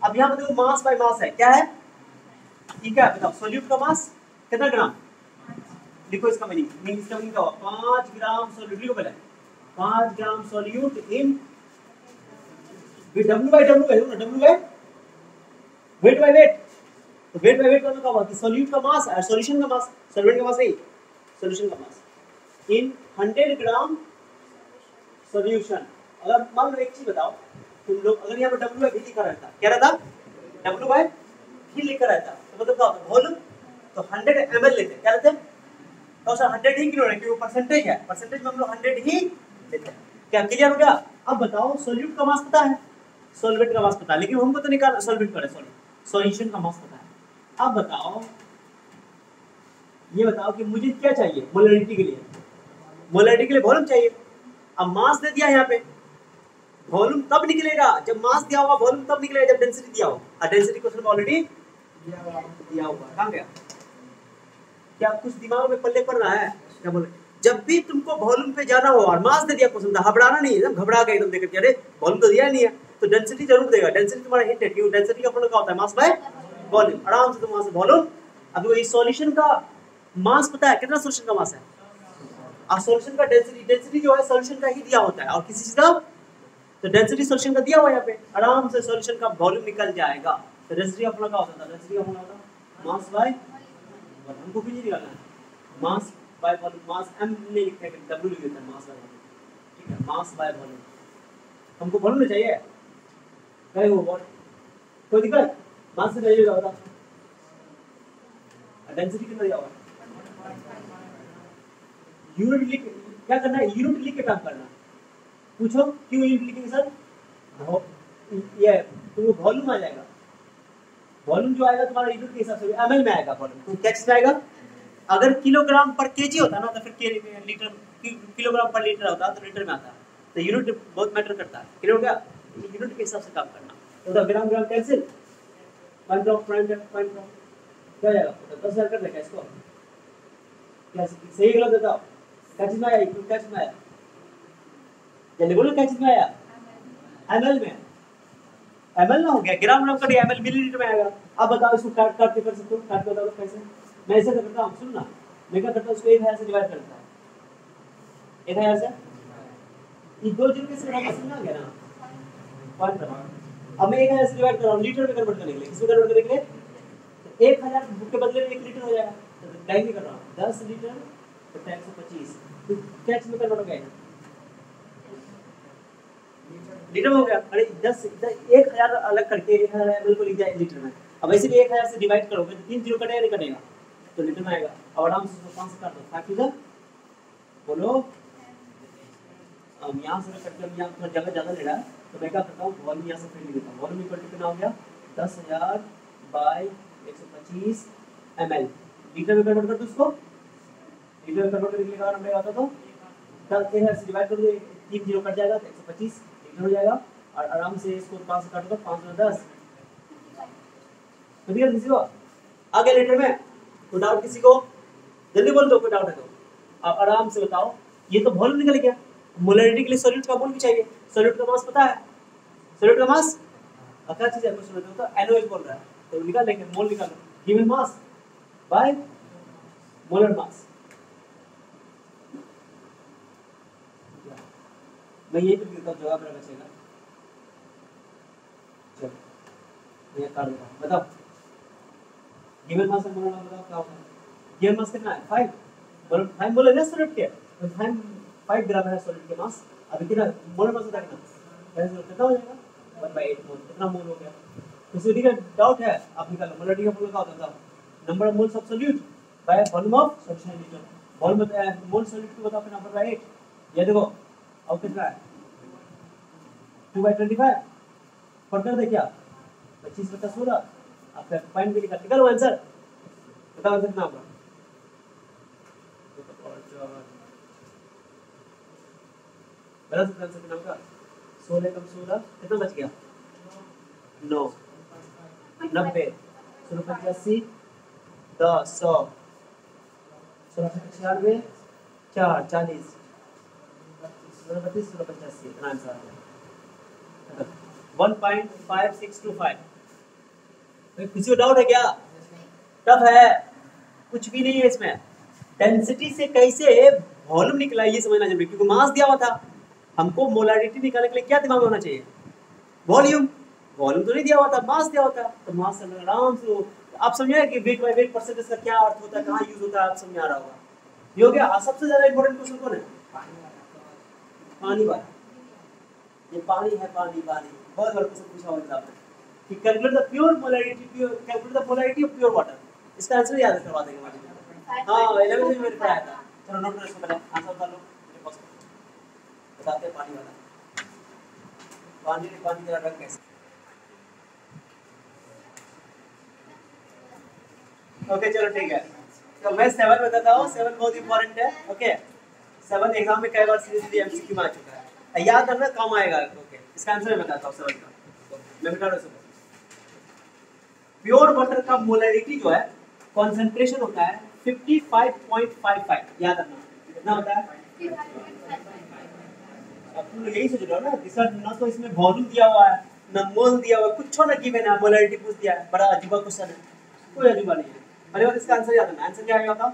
अब यहाँ पे देखो मास बाय मास है, क्या है, ठीक है, बताओ सोल्यूट का मास कितना ग्राम, लिखो इसका मीनिंग, इसका मीनिंग क्या हुआ, 5 ग्राम सोल्यूट, लिखो पहले 5 ग्राम solute in W by W है ना, W by weight by weight, तो वेट बाय वेट का मतलब क्या हुआ कि सोल्यूट का मास और सॉल्यूशन का मास, सॉल्वेंट का मास नहीं, सॉल्यूशन का मास इन 100 ग्राम सॉल्यूशन। अगर मान लो एक चीज बताओ, तुम लोग अगर यहाँ पर W by V लिखा रहता, क्या रहता, W by V लिखा रहता, तो मतलब क्या होता, वॉल्यूम, तो 100 ml लेते, क्या लेते, तो सर 100 ही क्यों रहे, क्योंकि वो परसेंटेज है, परसेंटेज में हम लोग 100 ही लेते हैं, क्या क्लियर हो गया? अब बताओ सॉल्यूट का मास पता है, सॉल्वेंट का मास पता है, लेकिन हमको तो निकालना सॉल्वेंट का है, सॉल्यूशन का मास पता है। अब बताओ, ये बताओ कि मुझे क्या चाहिए मोलरिटी के लिए? मोलरिटी के लिए वॉल्यूम चाहिए। अब मास दे दिया यहाँ पे, वॉल्यूम तब निकलेगा जब मास दिया होगा, वॉल्यूम तब निकलेगा जब डेंसिटी दिया होगा। डेंसिटी क्वेश्चन में ऑलरेडी दिया हुआ। कहाँ गया? क्या कुछ दिमाग में पल्ले पड़ रहा है? क्या बोले? जब भी तुमको वॉल्यूम पे जाना हो और मास दे दिया क्वेश्चन, था घबराना नहीं है, एकदम घबरा के एकदम देखकर अरे वॉल्यूम तो दिया नहीं है, तो डेंसिटी जरूर देगा। डेंसिटी तुम्हारा हिंट है, क्यों? डेंसिटी का फॉर्मूला क्या होता है? मास बाय वॉल्यूम। आराम से तुम वहां से वॉल्यूम। अब ये सॉल्यूशन का मास पता है कितना? सॉल्यूशन का मास है, और सॉल्यूशन का डेंसिटी जो है सॉल्यूशन का ही दिया होता है, और किसी चीज का तो डेंसिटी सॉल्यूशन का दिया हुआ है यहाँ पे, आराम से सॉल्यूशन का वॉल्यूम निकल जाएगा। तो डेंसिटी का फॉर्मूला क्या होता है? डेंसिटी का फॉर्मूला होता है मास बाय, हमको भी नहीं निकालना है, मास बाय वॉल्यूम। मास m नहीं लिखते हैं, w लिख देते हैं, मास बाय वॉल्यूम। ठीक है, मास बाय वॉल्यूम। हमको वॉल्यूम नहीं चाहिए, कहे वो वॉल्यूम कोई दिक्कत? मास से चाहिए होगा, डेंसिटी कितना दिया हुआ है? यूनिट लिख, क्या करना है? यूनिट लिख के काम करना। पूछो क्यों यूनिट लिखेंगे सर? ये तुमको वॉल्यूम आ जाएगा, वॉल्यूम जो आएगा तुम्हारा यूनिट के हिसाब से ml में आएगा वॉल्यूम। तो क्या चीज आएगा? अगर किलोग्राम पर केजी होता ना तो फिर लीटर, किलोग्राम पर लीटर होता तो लीटर में आता। तो यूनिट बहुत मैटर करता है। क्लियर हो गया? यूनिट के हिसाब से काम करना। तो ग्राम ग्राम कैंसिल, पॉइंट ऑफ क्या जाएगा? 10,000 कर देगा इसको। क्या सही गलत बताओ? क्या चीज में आया? क्या चीज में आया? जल्दी बोलो, क्या चीज में आया? ml में। ml ना हो गया, ग्राम ग्राम का ml मिलीलीटर में आएगा। अब बताओ इसको काट काट के कर सकते हो? काट के बताओ कैसे? मैं ऐसे करता हूँ, सुन ना, मैं क्या करता हूँ, इसको 1000 से डिवाइड करता हूँ, 1000 से ये दो जीरो कैसे बना समझा गया ना? पॉइंट रहा। अब मैं 1000 से डिवाइड कर रहा हूँ, लीटर में कन्वर्ट करने के लिए। किसमें कन्वर्ट करने के लिए? तो 1000 के बदले में 1 लीटर हो जाएगा। तो टाइम नहीं कर रहा हूँ, 10 लीटर तो 125, तो क्या चीज में कन्वर्ट हो गया? लीटर में हो गया। अरे 1000 अलग करके 1000 ml को लिख दिया लीटर में। अब ऐसे भी 1000 से डिवाइड करोगे तो 3 जीरो कटेगा नहीं कटेगा? तो लीटर में आएगा। अब आराम से इसको 5 से काट दो, ताकि इधर बोलो। अब यहाँ से मैं करके यहाँ थोड़ा जगह ज़्यादा ले रहा है, तो मैं क्या करता हूँ, वॉल्यूम यहाँ से फिर लिख देता हूँ। वॉल्यूम इक्वल टू कितना हो गया? 10,000 बाय 125 ml। लीटर में कन्वर्ट कर दो इसको, लीटर में कन्वर्ट करने के लिए क्या नंबर आता तो 10,000 से डिवाइड कर दो, 3 जीरो कट जाएगा तो 125 लीटर हो जाएगा। और आराम से इसको 5 से काट दो, 5 में 10 तो किसी को आगे लीटर में। कोई डाउट किसी को? जल्दी बोल दो, कोई डाउट है तो। अब आराम से बताओ, ये तो वॉल्यूम निकल गया। मोलरिटी के लिए सॉल्यूट का मोल भी चाहिए। सॉल्यूट का मास पता है? सॉल्यूट का मास क्या चीज है? क्वेश्चन में तो NaOH बोल रहा है, तो निकाल लेंगे, मोल निकालो। Given mass by molar mass. मैं यही तो लिखता हूं, जवाब मेरा बचेगा। चलो ये काट दूंगा। बताओ गिवन मास और मोलर मास बताओ क्या होता है? गिवन मास कितना है? 5। मोलर 5 मोलर है सॉल्यूट के, तो 5 ग्राम है सॉल्यूट के मास। अभी कितना मोलर मास होता है? कितना हो जाएगा? 1/8 मोल। कितना मोल हो गया? किसी का डाउट है? आप निकालो। मोलरिटी का फॉर्मूला क्या होता है? Number of moles of solute by volume of solution litre. Volume बताया, मोल सॉल्यूट को बताओ कितना? 1/8। ये देखो अब कितना है? 2/25। फर्क कर दे क्या? 25 बटा 16। आपका पॉइंट भी निकालो आंसर। बताओ आंसर कितना होगा? बता सकते आंसर कितना होगा? 16 कम 16 कितना बच गया? 9। 90 16 85 10 100 16 96 4 40 16 32 16 85 इतना आंसर आ गया। 1.5625। किसी को डाउट है क्या? टफ है? कुछ भी नहीं है इसमें। डेंसिटी से कैसे वॉल्यूम निकला ये समझना जरूरी, क्योंकि मास दिया हुआ था। हमको मोलारिटी निकालने के लिए क्या दिमाग में होना चाहिए? वॉल्यूम। वॉल्यूम तो नहीं दिया हुआ था, मास दिया हुआ था। तो मास से आराम से आप समझे कि वेट बाय वेट परसेंटेज का क्या अर्थ होता है, कहाँ यूज होता है, आप समझ आ रहा होगा। ये हो गया। सबसे ज्यादा इंपॉर्टेंट क्वेश्चन कौन है? पानी वाला। ये पानी है, पानी पानी बहुत बार क्वेश्चन पूछा हुआ एग्जाम में कि calculate the pure molarity, calculate the molarity of pure water. इसका आंसर याद करवा देंगे हां 11th में मेरे पढ़ाया था। चलो नोट करो इसको, पहले आंसर बता लो। बताते हैं पानी वाला, पानी का रंग कैसे। ओके चलो ठीक है, तो मैं 7 बताता हूँ। 7 बहुत इंपॉर्टेंट है। ओके 7 एग्जाम में कई बार सीरीजली एमसीक्यू में आ चुका है, याद करना काम आएगा। ओके इसका आंसर मैं बताता हूँ 7 का, मैं बता रहा हूँ। प्योर वाटर का मोलरिटी जो है, कॉन्सेंट्रेशन होता है 55.55, याद रखना कितना होता है। अब तुम यही सोच रहे हो ना, रिसर्च ना तो इसमें वॉल्यूम दिया हुआ है ना मोल दिया हुआ है, कुछ ना गिवन है, मोलरिटी पूछ दिया है। बड़ा अजीब क्वेश्चन है, कोई अजीब नहीं है। पहले बात इसका आंसर याद रखना, आंसर क्या आएगा बताओ।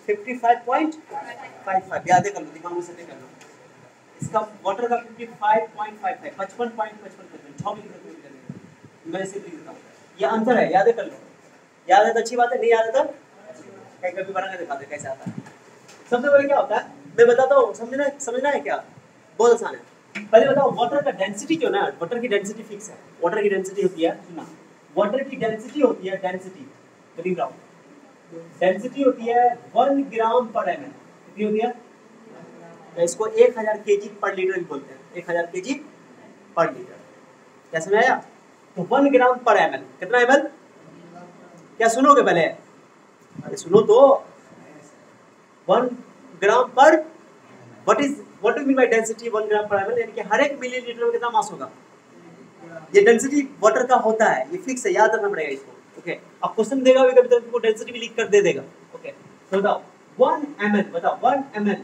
55.55 याद कर लो, दिमाग में सेट कर लो। इसका वाटर का 55.55 55.55 मैं इसे लिख देता हूँ, ये आंसर है, याद कर लो। याद है तो अच्छी बात है, नहीं याद है तो कहीं कभी बना के दिखाते कैसे आता है। सबसे पहले क्या होता है मैं बताता हूँ, समझना है क्या, बहुत आसान है। पहले बताओ वाटर का डेंसिटी जो ना, वाटर की डेंसिटी फिक्स है। वाटर की डेंसिटी होती है, सुना, वाटर की डेंसिटी होती है, डेंसिटी डेंसिटी होती है 1 ग्राम पर एमएल। कितनी होती है? तो इसको 1000 केजी पर लीटर भी बोलते हैं, 1000 केजी पर लीटर। क्या समझ आया? तो 1 ग्राम पर एमएल, कितना एमएल? क्या सुनोगे पहले, अरे सुनो तो, 1 ग्राम पर, what do mean by density 1 ग्राम पर एमएल, यानी कि हर एक मिलीलीटर में कितना मास होगा। ये डेंसिटी वाटर का होता है, ये फिक्स है, याद रखना पड़ेगा इसको। ओके अब क्वेश्चन देगा भी कभी तो तुमको डेंसिटी भी लिख कर दे देगा। ओके तो बताओ 1 ml, बताओ 1 ml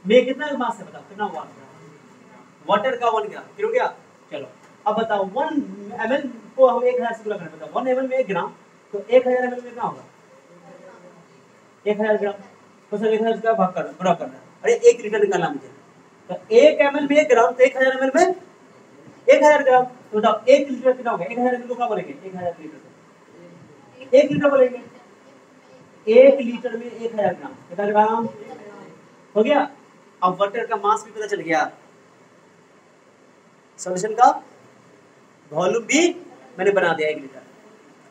में कितना मास है, बताओ कितना हुआ वाटर का 1 ग्राम। फिर हो गया, चलो अब बताओ 1 ml को हम 1000 से गुणा करें, बताओ 1 ml में 1 ग्राम, तो 1000 ml में कितना होगा 1000 ग्राम। तो सर 1000 का भाग करना, गुणा करना, अरे 1 लीटर निकालना मुझे, तो 1 ml में 1 ग्राम, तो 1000 ml में 1000 ग्राम। तो बताओ 1 लीटर कितना होगा, 1000 ml को क्या बोलेंगे, 1000 लीटर, 1 लीटर बोलेंगे। 1 लीटर में 1000 ग्राम, कितना ग्राम हो गया। अब वाटर का मास भी पता चल गया, सॉल्यूशन का वॉल्यूम भी मैंने बना दिया, 1 लीटर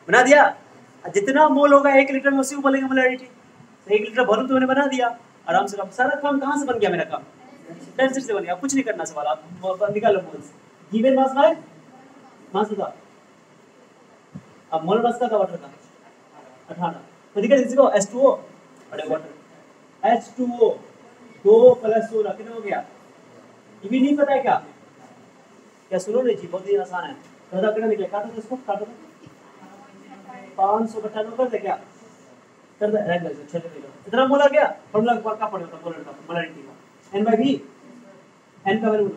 बना दिया। जितना मोल होगा 1 लीटर में उसी को बोलेंगे मोलरिटी। तो 1 लीटर वॉल्यूम तो मैंने बना दिया आराम से। सारा काम कहाँ से बन गया, मेरा काम डेंसिटी से बन गया, कुछ नहीं करना सवाल, आप निकालो मोल्स। गिवन मास बाय मास होगा, अब मोल मास का था वाटर का 18, तो दिखा इसको H2O, अरे वाटर H2O 2 + 16 कितना हो गया, ये भी नहीं पता है क्या? क्या सुनो नहीं जी, बहुत ही आसान है। तो बताओ कितना निकले, काटो तो इसको, काटो तो 595 कर दे, क्या कर दे, रहने दो, छोड़ दे। इतना मोल आ गया, फॉर्मूला का पढ़ो तो मोलर का, मोलरिटी का N/V, N का वैल्यू,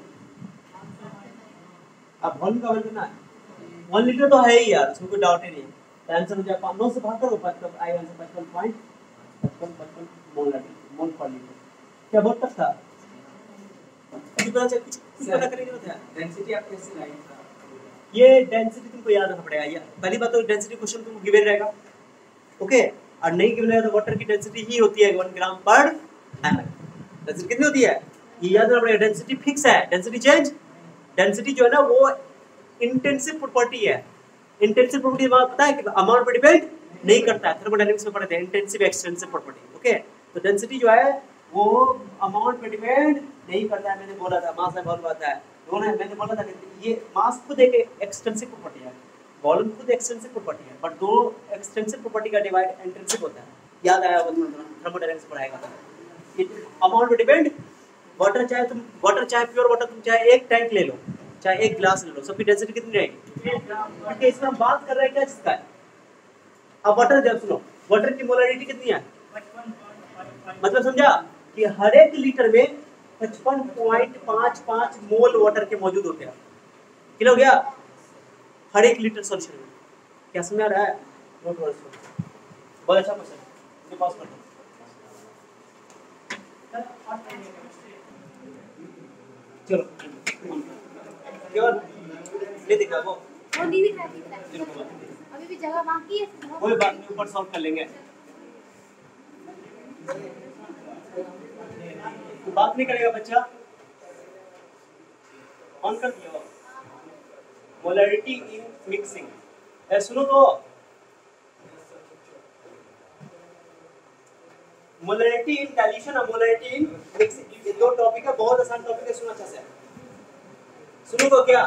अब वॉल्यूम का वैल्यू कितना है, 1 लीटर तो है ही यार, उसमें कोई डाउट ही नहीं है। तो आंसर हो जाएगा 9 से भाग करो, तो आएगा आंसर 55.55 मोल पर लीटर। क्या बहुत टफ था, कुछ पता करने की जरूरत है। डेंसिटी आप कैसे लाएंगे, ये डेंसिटी तुमको याद रखना पड़ेगा। ये पहली बात तो डेंसिटी क्वेश्चन तुमको गिवन रहेगा, ओके, और नहीं गिवन रहेगा तो वाटर की डेंसिटी ही होती है 1 ग्राम पर एमएल। डेंसिटी कितनी होती है ये याद रखना पड़ेगा, डेंसिटी फिक्स है, डेंसिटी चेंज, डेंसिटी जो है ना वो इंटेंसिव प्रॉपर्टी है। इंटेंसिव प्रॉपर्टी पता है कि अमाउंट पर डिपेंड नहीं करता है, थर्मोडायनामिक्स में पढ़ते हैं इंटेंसिव एक्सटेंसिव प्रॉपर्टी। ओके तो डेंसिटी जो है वो अमाउंट पे डिपेंड नहीं करता है, मैंने बोला था मास में वॉल्यूम आता है दोनों है, मैंने बोला था कि ये मास खुद एक एक्सटेंसिव प्रॉपर्टी है, वॉल्यूम खुद एक्सटेंसिव प्रॉपर्टी है, बट दो एक्सटेंसिव प्रॉपर्टी का डिवाइड इंटेंसिव होता है। याद आया थर्मोडायनामिक्स पढ़ाएगा, अमाउंट पे डिपेंड, वाटर चाहे प्योर वाटर तुम चाहे 1 टैंक ले लो, चाहे 1 गिलास ले लो, सबकी डेंसिटी कितनी रहेगी, 1 ग्राम। क्योंकि इसमें हम बात कर रहे हैं क्या जिसका है, अब वाटर जब सुनो, वाटर की मोलरिटी कितनी है, मतलब समझा कि हर एक लीटर में 55.55 मोल वाटर के मौजूद होते हैं। किलो हो गया हर एक लीटर सॉल्यूशन में। क्या समझ आ रहा है, नोट करो इसको, बहुत अच्छा क्वेश्चन, इसको पास कर दो। चलो केवल ये दिखा वो नहीं दिखा अभी भी जगह बाकी है, कोई बात नहीं, ऊपर सॉल्व कर लेंगे, बात नहीं करेगा बच्चा, ऑन कर दिया। मोलरिटी इन मिक्सिंग, सुनो तो मोलरिटी इन डाइल्यूशन और मोलरिटी इन मिक्सिंग, ये दो टॉपिक है, बहुत आसान टॉपिक है, सुनो अच्छा से, सुनो क्या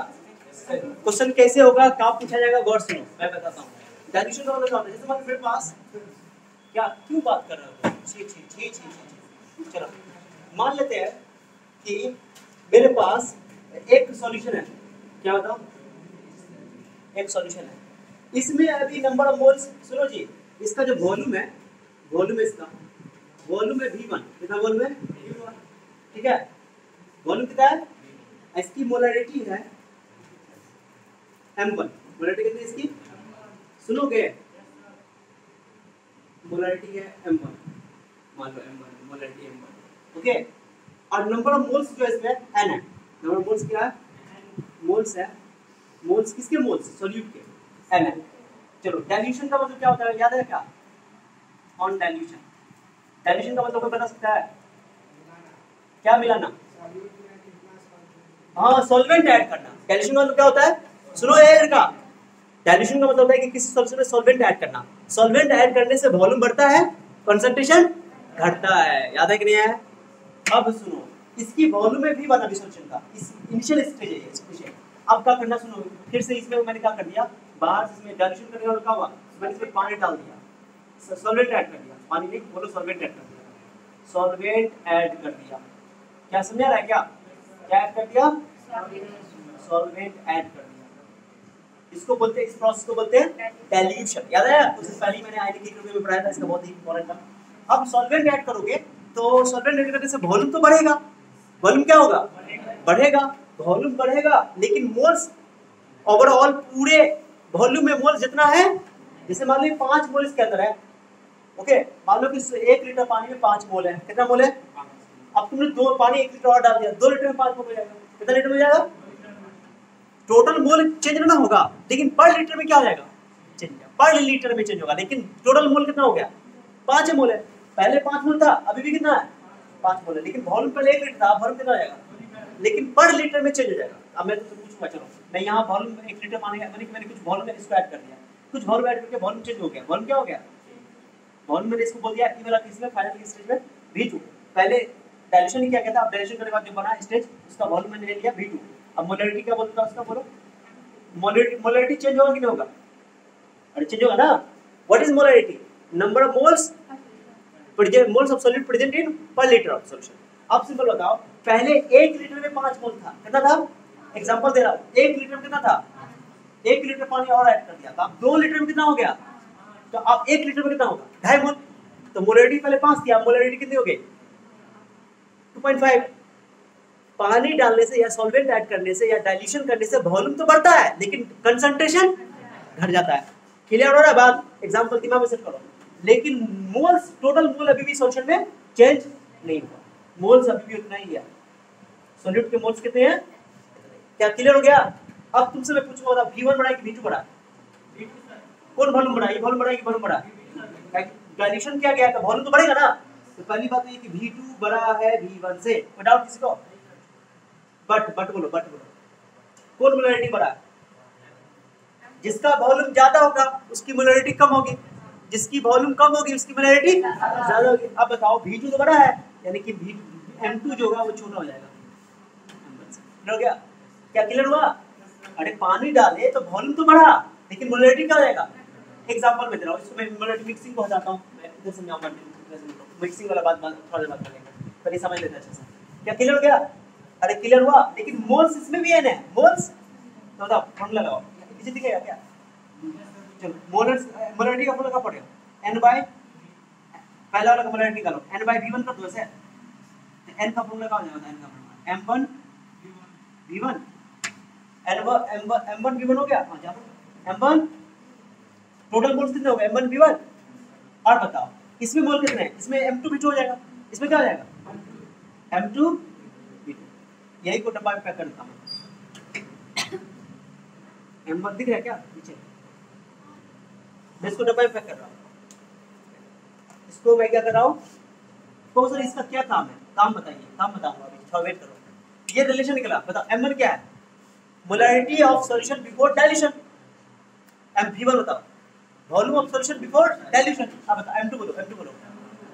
क्वेश्चन कैसे होगा, क्या पूछा जाएगा, गौर सुनो मैं बताता हूँ। डाइल्यूशन का मतलब क्या होता है, जैसे मान लो मेरे पास क्या, क्यों बात कर रहे हो, छी चलो मान लेते हैं कि मेरे पास एक सॉल्यूशन है, क्या बताओ, एक सॉल्यूशन है, इसमें अभी नंबर ऑफ मोल्स, सुनो जी, इसका जो वॉल्यूम है, वॉल्यूम इसका वॉल्यूम है V1, कितना वॉल्यूम है V1, ठीक है, वॉल्यूम कितना है, इसकी मोलरिटी है M1, मोलरिटी कितनी है इसकी, सुनोगे, मोलरिटी है M1, मान लो M1 मोलरिटी M1, ओके, और नंबर ऑफ मोल्स जो इसमें N है, नंबर ऑफ मोल्स क्या है, मोल्स है, मोल्स किसके, मोल्स सॉल्यूट के N है। चलो डाइल्यूशन का मतलब क्या होता है, याद है क्या, ऑन डाइल्यूशन, डाइल्यूशन का मतलब कोई बता सकता है, क्या मिलाना, हाँ सॉल्वेंट ऐड करना, डाइल्यूशन का मतलब क्या होता है, सुनो एयर का, डाइल्यूशन का मतलब होता है कि किसी सॉल्यूशन में सॉल्वेंट ऐड करना, सॉल्वेंट ऐड करने से वॉल्यूम बढ़ता है, कंसंट्रेशन घटता है, याद है कि नहीं है। अब सुनो, इसकी वॉल्यूम में भी बना सॉल्यूशन का, इस इनिशियल स्टेज है ये, अब क्या करना, सुनो फिर से इसमें मैंने क्या कर दिया, बाहर इसमें डाइल्यूशन करने का क्या हुआ, मैंने इसमें पानी डाल दिया, सॉल्वेंट ऐड कर दिया, पानी नहीं बोलो, सॉल्वेंट ऐड कर दिया, सॉल्वेंट ऐड कर दिया, क्या समझा रहा है, क्या ऐड कर दिया, सॉल्वेंट ऐड कर दिया, इसको बोलते हैं, इस प्रोसेस को बोलते हैं डाइल्यूशन, याद है, उससे पहले मैंने आयनिक इक्विलिब्रियम में पढ़ाया था, इसका बहुत ही इंपॉर्टेंट था। अब सॉल्वेंट ऐड करोगे तो सॉल्वेंट ऐड करने से वॉल्यूम तो बढ़ेगा, वॉल्यूम क्या होगा, बढ़ेगा, वॉल्यूम बढ़ेगा, लेकिन मोल्स ओवरऑल पूरे वॉल्यूम में मोल्स जितना है, जैसे मान लो 5 मोल इसके अंदर है, ओके, मान लो कि 1 लीटर पानी में 5 मोल है, कितना मोल है, अब तुमने 2 पानी 1 लीटर और डाल दिया, 2 लीटर में 5 मोल हो जाएगा, कितना लीटर हो जाएगा, टोटल मोल चेंज ना होगा, लेकिन पर लीटर में क्या हो जाएगा, चेंज, पर लीटर में चेंज होगा, लेकिन टोटल मोल कितना हो गया, 5 मोल है, पहले 5 मोल था, अभी भी कितना है, 5 मोल है, लेकिन वॉल्यूम पहले 1 लीटर था, वॉल्यूम कितना हो जाएगा, लेकिन पर लीटर में चेंज हो जाएगा। अब मैं तुमसे पूछूंगा, चलो मैं यहाँ वॉल्यूम 1 लीटर पानी है, मैंने कुछ वॉल्यूम इसको ऐड कर दिया, कुछ वॉल्यूम ऐड करके वॉल्यूम चेंज हो गया, वॉल्यूम क्या हो गया, वॉल्यूम मैंने इसको बोल दिया ई वाला केस में, फाइनल स्टेज में V2, पहले डाइल्यूशन ही क्या कहता है, अब डाइल्यूशन करने के बाद जो बना स्टेज, उसका वॉल्यूम मैंने ले लिया V2, अब मोलरिटी क्या बोलता है उसका, बोलो मोलरिटी चेंज होगा कि नहीं होगा, अरे चेंज होगा ना, what is molarity, number of moles moles of solute present in per litre of solution. अब सिंपल बताओ, पहले 1 लीटर में 5 मोल था, कितना था, एग्जांपल दे रहा हूं, 1 लीटर में कितना था, 1 लीटर पानी और ऐड कर दिया, तो अब 2 लीटर में कितना हो गया, तो अब 1 लीटर में कितना होगा, 2.5 मोल, तो मोलरिटी पहले 5 थी, अब मोलरिटी कितनी हो गई 2.5। पानी डालने से या सॉल्वेंट ऐड करने से या डाइल्यूशन करने से वॉल्यूम तो बढ़ता है, लेकिन कंसंट्रेशन घट जाता है, क्लियर हो रहा है बात, एग्जांपल दिमाग में सेट करो, लेकिन मोल्स टोटल मोल अभी भी सॉल्यूशन में चेंज नहीं हुआ, मोल्स अभी भी उतना ही है, सॉल्यूट के मोल्स कितने हैं, क्या क्लियर हो गया। अब तुमसे मैं पूछूंगा V1 बड़ा कि V2 बड़ा, कौन वॉल्यूम बड़ा, ये वॉल्यूम बड़ा कि वॉल्यूम बड़ा, डाइल्यूशन क्या गया, तो वॉल्यूम तो बढ़ेगा ना, तो पहली बात ये कि V2 बड़ा है V1 से, कोई डाउट किसी को, बट बोलो कौन मोलरिटी बड़ा है, जिसका वॉल्यूम ज्यादा होगा उसकी मोलरिटी कम होगी, जिसकी वॉल्यूम कम होगी उसकी मोलरिटी ज्यादा होगी। अब बताओ V2 तो बड़ा है, यानी कि M2 जो होगा वो छोटा हो जाएगा, हो गया, क्या क्लियर हुआ, अरे पानी डाले तो वॉल्यूम तो बढ़ा, लेकिन मोलरिटी क्या हो जाएगा, एग्जांपल में दे रहा हूं, इसको मैं मोलरिटी मिक्सिंग को हटाता हूं, मैं इधर समझाऊंगा, मिक्सिंग वाला बात थोड़ा बात करेंगे, पहले समझ लेते हैं अच्छे से, क्या क्लियर हो गया, अरे क्लियर हुआ, लेकिन मोल्स इसमें भी N है, मोल्स तो बताओ फॉर्मूला लगाओ, पीछे दिखेगा क्या, चलो मोलरिटी का फॉर्मूला क्या पड़ेगा, N बाय, पहला वाला का मोलरिटी निकालो, N बाय V1 कर दो ऐसे, N का फॉर्मूला क्या हो जाएगा, N का formula M1 V1, M1 V1 हो गया, हाँ जाओ M1 टोटल मोल्स कितने हो गए, M1 V1, और बताओ इसमें मोल कितने हैं, इसमें M2 V2 हो जाएगा, इसमें क्या हो जाएगा M2 V2, यही को डब्बा में पैक कर देता हूं, M1 दिख रहा है क्या पीछे, मैं इसको डब्बा में पैक कर रहा हूं, इसको मैं क्या कर रहा हूं, तो सर इसका क्या काम है, काम बताइए, काम बताऊंगा अभी, थोड़ा वेट करो, ये रिलेशन निकला, बताओ M1 क्या है, molarity of solution before dilution, V1 बताओ volume of solution before dilution, अब बताओ M2 बोलो,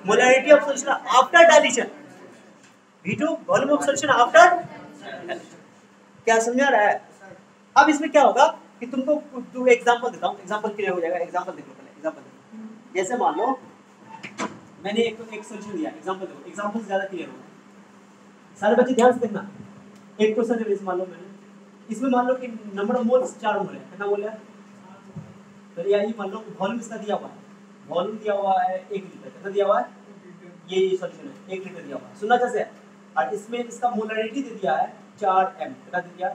molarity of solution after dilution, V2 volume of solution after. क्या समझ आ रहा है? अब इसमें क्या होगा कि तुमको एग्जांपल देता हूं, एग्जांपल क्लियर हो जाएगा। एग्जांपल देखो पहले, एग्जांपल देखो। जैसे मान लो मैंने एक सॉल्यूशन दिया, एग्जांपल देखो, एग्जांपल से ज्यादा क्लियर होगा। सारे बच्चे ध्यान से देखना। एक क्वेश्चन है, जैसे मान लो मैंने इसमें मान लो कि नंबर ऑफ मोल्स 4 मोल है, कितना मोल है? तो ये मान लो वॉल्यूम इसका दिया हुआ है, वॉल्यूम दिया हुआ है 1 लीटर, कितना दिया हुआ है? ये सॉल्यूशन है 1 लीटर दिया हुआ है, सुनना कैसे है। और इसमें इसका मोलैरिटी दे दिया है 4m, कितना दे दिया?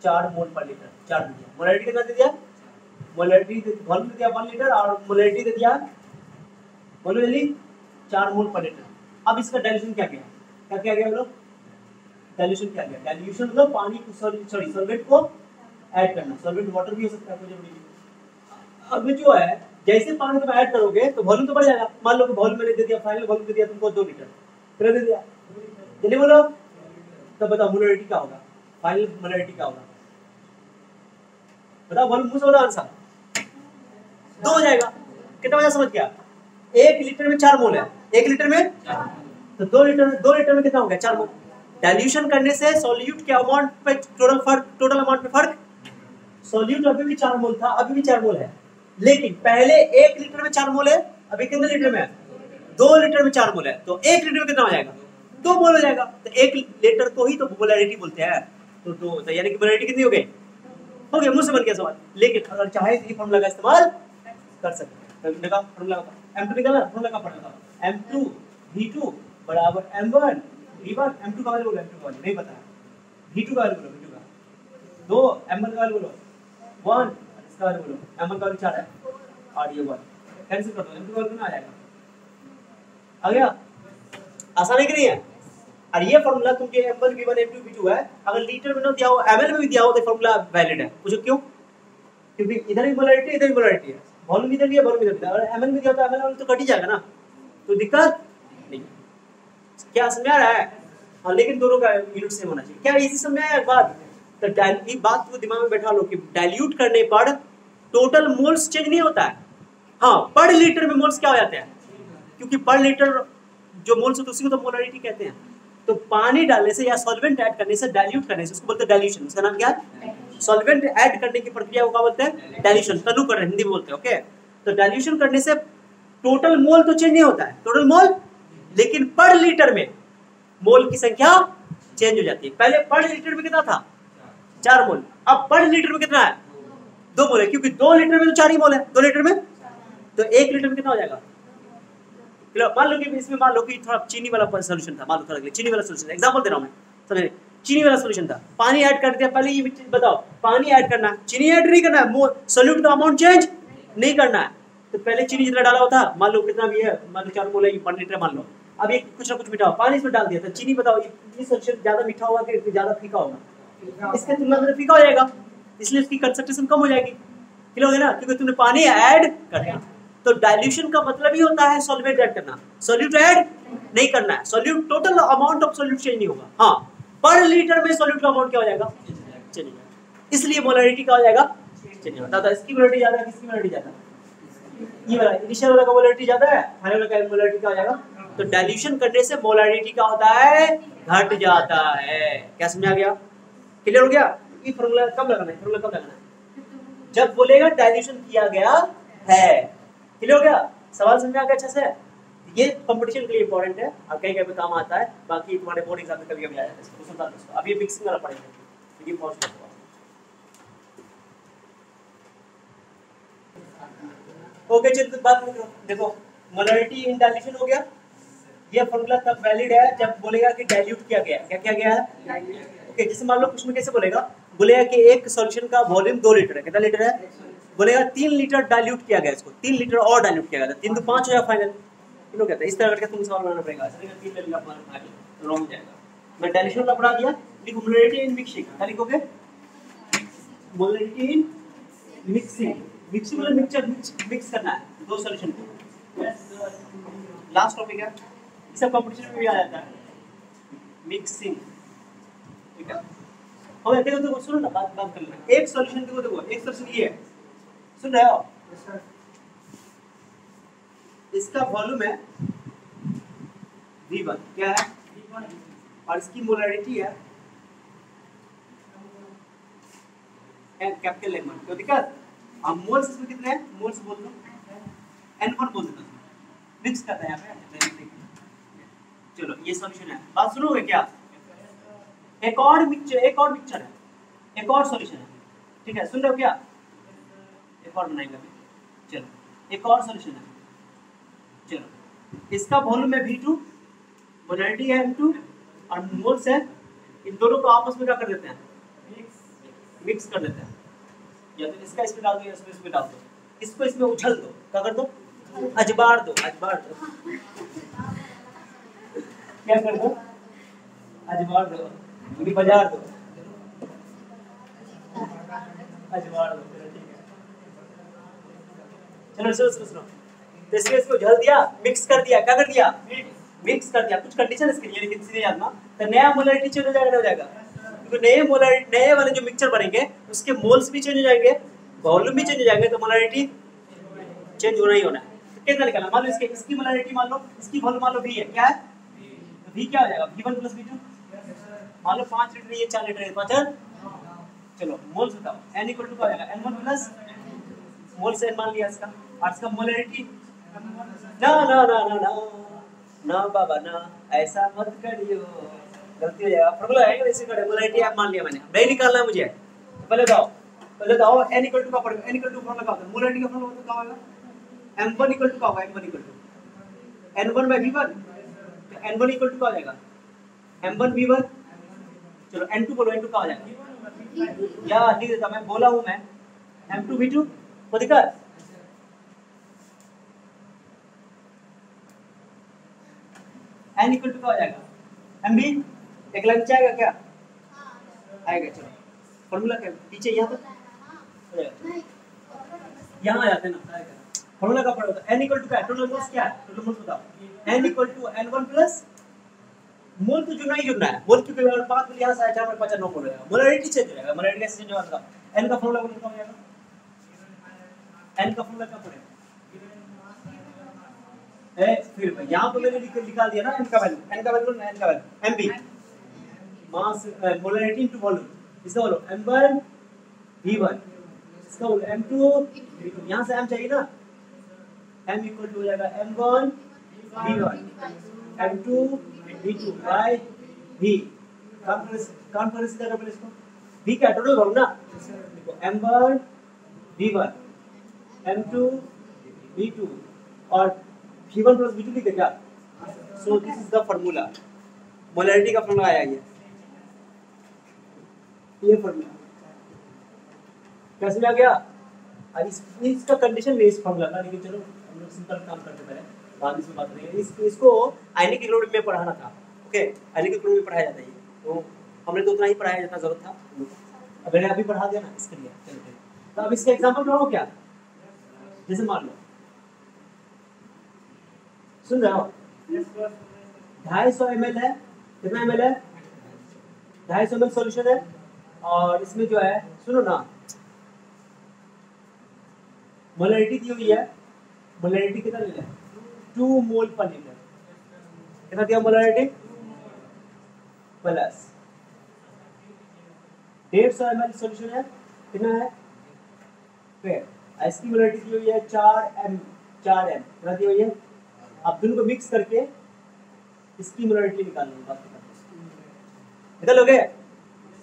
4 मोल पर लीटर, 4 दे दिया। मोलैरिटी कितना दे दिया? मोलैरिटी वॉल्यूम दे दिया 1 लीटर और मोलैरिटी दे दिया, बोलो जल्दी, 4 मोल पर लीटर। अब इसका डाइल्यूशन क्या किया? क्या किया गया लोग? डाइल्यूशन क्या किया? डाइल्यूशन मतलब पानी को सॉरी सॉल्वेंट को ऐड करना। सॉल्वेंट वाटर भी हो सकता है, कोई जरूरी नहीं। अब जो है जैसे पानी तुम ऐड करोगे तो वॉल्यूम तो बढ़ जाएगा। मान लो कि वॉल्यूम मैंने दे दिया, फाइनल वॉल्यूम दे दिया तुमको 2 लीटर, कितना दे दिया? जल्दी बोलो, तब बताओ मोलैरिटी क्या होगा? फाइनल मोलैरिटी क्या होगा? बताओ, वॉल्यूम मुझे बोलो आंसर। 2 हो जाएगा। कितना बजा समझ गया? 1 लीटर में 4 मोल है, 1 लीटर में तो 2 लीटर में कितना हो गया? 4 मोल। डाइल्यूशन करने से सॉल्यूट के अमाउंट पे टोटल अमाउंट पे फर्क। सॉल्यूट अभी भी 4 मोल था, अभी भी 4 मोल है, लेकिन पहले 1 लीटर में 4 मोल है, अभी कितने लीटर में है? 2 लीटर में 4 मोल है, तो 1 लीटर में कितना हो जाएगा? 2 मोल हो जाएगा। तो 1 लीटर को ही तो मोलैरिटी बोलते हैं। तो 2 तो यानी कि मोलैरिटी कितनी हो गई? हो गया, मुझसे बन गया सवाल। लेकिन अगर चाहे तो ये फॉर्मूला का इस्तेमाल कर सकते हैं। देखा फॉर्मूला का M2 निकाला, फॉर्मूला का पढ़ा था M2 V2 बराबर M1 V1। M2 का वैल्यू बोलो, M2 का वैल्यू नहीं पता है, V2 का वैल्यू बोलो, V2 का 2, M1 का वैल्यू बोलो 1, इसका वैल्यू बोलो, M1 का वैल्यू 4 है और ये 1, कैंसिल कर दो, M2 का वैल्यू कितना आ जाएगा? आ गया? आसान है कि नहीं है? और ये फॉर्मूला तुमके M1 V1 M2 V2 है, अगर लीटर में ना दिया हो, ml में भी दिया हो तो फॉर्मूला वैलिड है। पूछो क्यों? क्योंकि इधर भी मोलैरिटी इधर भी मोलैरिटी है, वॉल्यूम इधर भी है वॉल्यूम इधर भी है। अगर ml में दिया हो तो ml वाला तो कट ही जाएगा ना, तो दिक्कत नहीं। क्या समझ आ रहा है? हाँ, लेकिन दोनों का यूनिट सेम होना चाहिए। क्या इसी समझ आया एक बात? तो ये बात को दिमाग में बैठा लो कि डाइल्यूट करने पर टोटल मोल्स चेंज नहीं होता है। हाँ, पर लीटर में मोल्स क्या हो जाते हैं? क्योंकि पर लीटर जो मोल्स होते हैं उसी को तो मोलैरिटी कहते हैं। तो पानी डालने से या सॉल्वेंट ऐड करने से, डाइल्यूट करने से, उसको बोलते हैं डाइल्यूशन। उसका नाम क्या है? सॉल्वेंट ऐड करने की प्रक्रिया को क्या बोलते हैं? डाइल्यूशन। तनु कर हिंदी में बोलते हैं, ओके। तो डाइल्यूशन करने से टोटल मोल तो चेंज नहीं होता है, टोटल मोल, लेकिन पर लीटर में मोल की संख्या चेंज हो जाती है। पहले पर लीटर में कितना था? 4 मोल। अब पर लीटर में कितना है? 2 मोल है, क्योंकि 2 लीटर में तो 4 ही मोल है। 2 लीटर में तो 1 लीटर में कितना हो जाएगा? मान लो कि इसमें मान लो कि थोड़ा चीनी वाला सॉल्यूशन था, मान लो थोड़ा चीनी वाला सॉल्यूशन, एग्जांपल दे रहा हूं मैं, समझे? चीनी वाला सॉल्यूशन था, पानी ऐड कर दिया। पहले ये बताओ, पानी ऐड करना है, चीनी ऐड नहीं करना है, सॉल्यूट का अमाउंट चेंज नहीं करना है। तो पहले चीनी जितना डाला हुआ था, मान लो कितना भी है, मान लो 4 मोल है, 1 लीटर मान लो। अब ये कुछ ना कुछ मीठा पानी इसमें डाल दिया, तो चीनी बताओ ये सॉल्यूशन ज्यादा मीठा होगा कि ज्यादा फीका होगा? इसके तुलना में फीका हो जाएगा, इसलिए इसकी कंसंट्रेशन कम हो जाएगी। क्लियर हो गया ना? क्योंकि तुमने पानी ऐड कर दिया। तो डाइल्यूशन का मतलब ही होता है सॉल्वेंट ऐड करना, सॉल्यूट ऐड नहीं करना है। Solute total amount of solute change नहीं होगा, हाँ, पर लीटर में सॉल्यूट का अमाउंट क्या हो जाएगा? चेंज हो जाएगा। इसलिए मोलैरिटी क्या हो जाएगा? चेंज होता है। इसकी मोलैरिटी ज्यादा है, किसकी मोलैरिटी ज्यादा है? ये वाला इनिशियल वाला का मोलैरिटी ज्यादा है, फाइनल वाला का मोलैरिटी क्या हो जाएगा? तो डाइल्यूशन करने से मोलैरिटी क्या होता है? घट जाता है। क्या समझ आ गया? क्लियर हो गया? ये फार्मूला कब लगाना है? फार्मूला कब लगाना है? जब बोलेगा डाइल्यूशन किया गया है। क्लियर हो गया? सवाल समझ आ गया अच्छे से? ये कंपटीशन के लिए इंपॉर्टेंट है और कहीं कहीं पे काम आता है। बाकी तुम्हारे बोर्ड एग्जाम में कभी कभी आया है। अब ये मिक्सिंग वाला पढ़ेंगे, ये पहुंच गया। ओके, चलिए बात करो। देखो, मोलैरिटी इन डाइल्यूशन हो गया। ये फॉर्मूला तब वैलिड है जब बोलेगा कि डाइल्यूट किया गया। क्या किया गया है? ओके, जैसे मान लो कुछ में कैसे बोलेगा कि एक सॉल्यूशन का वॉल्यूम 2 लीटर है। कितना लीटर है? बोलेगा 3 लीटर डाइल्यूट किया गया, इसको 3 लीटर और डाइल्यूट किया गया। 3 तो 5 हो जाएगा फाइनल। किलो कहते हैं इस तरह करके तुम सवाल बनाना पड़ेगा। ऐसे करके 3 ले लिया अपना तो रॉन्ग हो जाएगा। मैं डाइल्यूशन का पढ़ा दिया, लिखो मोलैरिटी इन मिक्सिंग। क्या लिखोगे? मोलैरिटी इन मिक्सिंग। मिक्सिंग मतलब मिक्सचर मिक्स करना है दो सॉल्यूशन को। लास्ट टॉपिक है, ये सब कंपटीशन में भी आ जाता है, मिक्सिंग। ठीक है, और देखो सुनो ना, बात कर लेना। एक सॉल्यूशन देखो, एक सॉल्यूशन ये है, सुन रहे हो? इसका वॉल्यूम है V1 क्या है और इसकी मोलरिटी है कैपिटल M1। तो दिक्कत अब मोल्स इसमें कितने हैं मोल्स बोल दो N1 बोल देना मिक्स करता है यहाँ पे। चलो ये सॉल्यूशन है बात सुनोगे क्या एक और मिक्सचर है एक और सॉल्यूशन है ठीक है सुन रहे हो क्या एक और बनाएंगे अभी चलो एक और सॉल्यूशन है चलो इसका वॉल्यूम है V2 मोलरिटी है M2 और मोल्स है इन दोनों को आपस में क्या कर देते हैं मिक्स कर देते हैं या तो इसका इसमें डाल दो या इसमें डाल दो इसको इसमें उछल दो क्या कर दो अजबार दो क्या कर दो अजबार दो बाजार दो अजबार दो ठीक है चलो सुनो तो इसको उछल दिया मिक्स कर दिया क्या कर दिया मिक्स कर दिया कुछ कंडीशन इसके लिए लेकिन सीधे जानना तो नया मोलरिटी चेंज हो जाएगा क्योंकि नए वाले जो मिक्सचर बनेंगे उसके मोल्स भी चेंज हो जाएंगे वॉल्यूम भी चेंज हो जाएंगे तो मोलरिटी चेंज होना ही होना है तो कितना निकालना मान लो इसकी मोलरिटी मान लो इसकी वॉल्यूम मान लो V है क्या है V क्या हो जाएगा V1 + V2 मान लो 5 लीटर ये 4 लीटर है 5 चलो मोल्स बताओ N = क्या हो जाएगा N1 प्लस मोल्स N मान लिया इसका और इसका मोलरिटी ना बाबा ना ऐसा मत करियो गलती हो जाएगा फॉर्मूला है वैसे करे मोलरिटी आप मान लिया मैंने नहीं निकालना है मुझे पहले बताओ N = का पड़ेगा N = फॉर्मूला क्या होता है मोलरिटी का फॉर्मूला क्या होगा M1 = क्या होगा M1 = N1/V1 तो N1 = क्या हो जाएगा M1V1 चलो N2 बोलो N2 क्या हो जाएगा या लिख देता मैं बोला हूं मैं M2V2 को दिक्कत N = क्या हो जाएगा MB एक लाइन में आएगा क्या आएगा चलो फॉर्मूला क्या पीछे यहाँ तक यहाँ आ जाते हैं ना फॉर्मूला का पढ़ो N = क्या टोटल मोल्स क्या है टोटल मोल्स बताओ N = N1 प्लस मोल तो जुड़ना ही जुड़ना है मोल क्योंकि अगर 5 मिल यहाँ से 4 में 5 9 मोल हो जाएगा मोलरिटी चेंज हो जाएगा मोलरिटी कैसे चेंज होगा N का फॉर्मूला क्या हो जाएगा N का फॉर्मूला क्या पड़ेगा फिर यहाँ तो मैंने निकाल दिया ना N का वैल्यू MB मास मोलरिटी इनटू वॉल्यूम इसका बोलो M1 V1 इसका बोलो M2 V2 यहाँ से M चाहिए ना M = हो जाएगा M1 V1 M2 V2 by V conference कर रहे इसको V का टोटल वॉल्यूम ना देखो M1 V1 M2 V2 और V1 + V2 लिख दे क्या so this is the formula molarity का फार्मूला आया ये फार्मूला कैसे आ गया और इसका कंडीशन नहीं इस फार्मूला का लेकिन चलो हम लोग सिंपल काम करते पहले बाद में बात करेंगे इसको आयनिक क्लोरीन में पढ़ाना था ओके आयनिक क्लोरीन में पढ़ाया जाता है तो हमने तो उतना ही पढ़ाया जितना जरूरत था अब मैंने अभी पढ़ा दिया ना इसके लिए चलो तो अब इसका एग्जांपल पढ़ाओ क्या जैसे मान लो सुन रहे हो 250 ml है कितना ml है 250 ml सॉल्यूशन है और इसमें जो है सुनो ना मोलरिटी दी हुई है मोलरिटी कितना ले 2 मोल पर लीटर कितना दिया मोलरिटी प्लस 150 ml सॉल्यूशन है कितना है फिर इसकी मोलरिटी दी हुई है 4m कितना दी हुई है आप दोनों को मिक्स करके इसकी मोलरिटी निकालनी है बात निकालोगे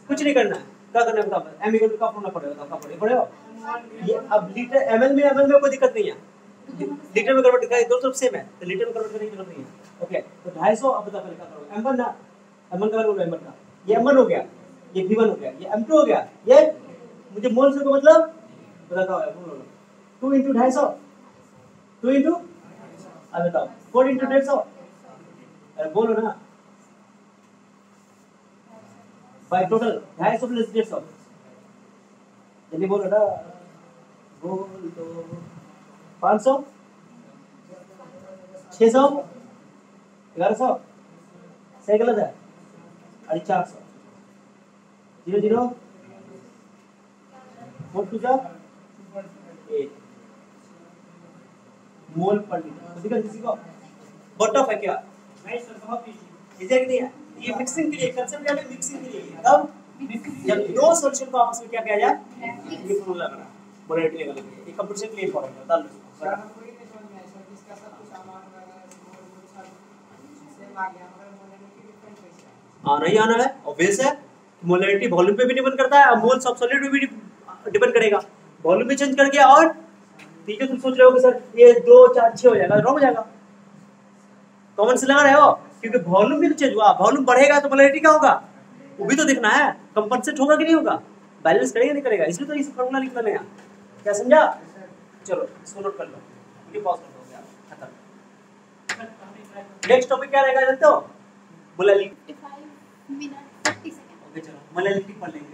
कुछ नहीं करना है क्या करना है बताओ M = का फॉर्मूला पड़ेगा का पड़ेगा ये अब लीटर ml में कोई दिक्कत नहीं है लीटर में कन्वर्ट करें दोनों तरफ सेम है तो लीटर में कन्वर्ट करने की जरूरत नहीं है ओके तो 250 अब बता पहले क्या करोगे M1 ना M1 का वैल्यू M1 का ये M1 हो गया ये V1 हो गया ये M2 हो गया ये मुझे मोल से को मतलब बता क्या होगा 2 * 250 2 * अब बताओ 4 * 150 अरे बोलो ना बाय टोटल 250 प्लस 150 जल्दी बोलो ना बोल दो 500 600 1100 सही गलत है अरे 400 0 4 2 8 मोल पर लीटर किसी को बट ऑफ है क्या इजी है कि नहीं है? ये मिक्सिंग के लिए कंसेप्ट क्या है, मिक्सिंग के लिए है। तब जब दो सॉल्यूशन को आपस में क्या किया जाए, ये फॉर्मूला लगाना मोलैरिटी लेवल के लिए, ये कंपटीशन के लिए इंपॉर्टेंट है। डाल लो नहीं आना है, ऑब्वियस है। मोलैरिटी वॉल्यूम पे भी डिपेंड करता है और मोल्स ऑफ सॉलिड पे भी डिपेंड करेगा। वॉल्यूम भी चेंज कर गया और ठीक है, तुम सोच रहे हो कि सर ये 2 4 6 हो जाएगा, रॉन्ग हो जाएगा। कॉमन से लगा रहे हो, क्योंकि वॉल्यूम भी तो चेंज हुआ, वॉल्यूम बढ़ेगा तो मोलैरिटी क्या होगा वो भी तो देखना है, कंपनसेट होगा कि नहीं होगा, बैलेंस करेगा नहीं करेगा, इसलिए तो इस फॉर्मूला लिखना नया। क्या समझा? चलो इसको नोट कर लो, ये पॉज कर दो यार, खत्म। नेक्स्ट टॉपिक क्या रहेगा जानते हो? मोलैरिटी। 55 minute 40 second. ओके चलो मोलैरिटी पढ़ लेंगे।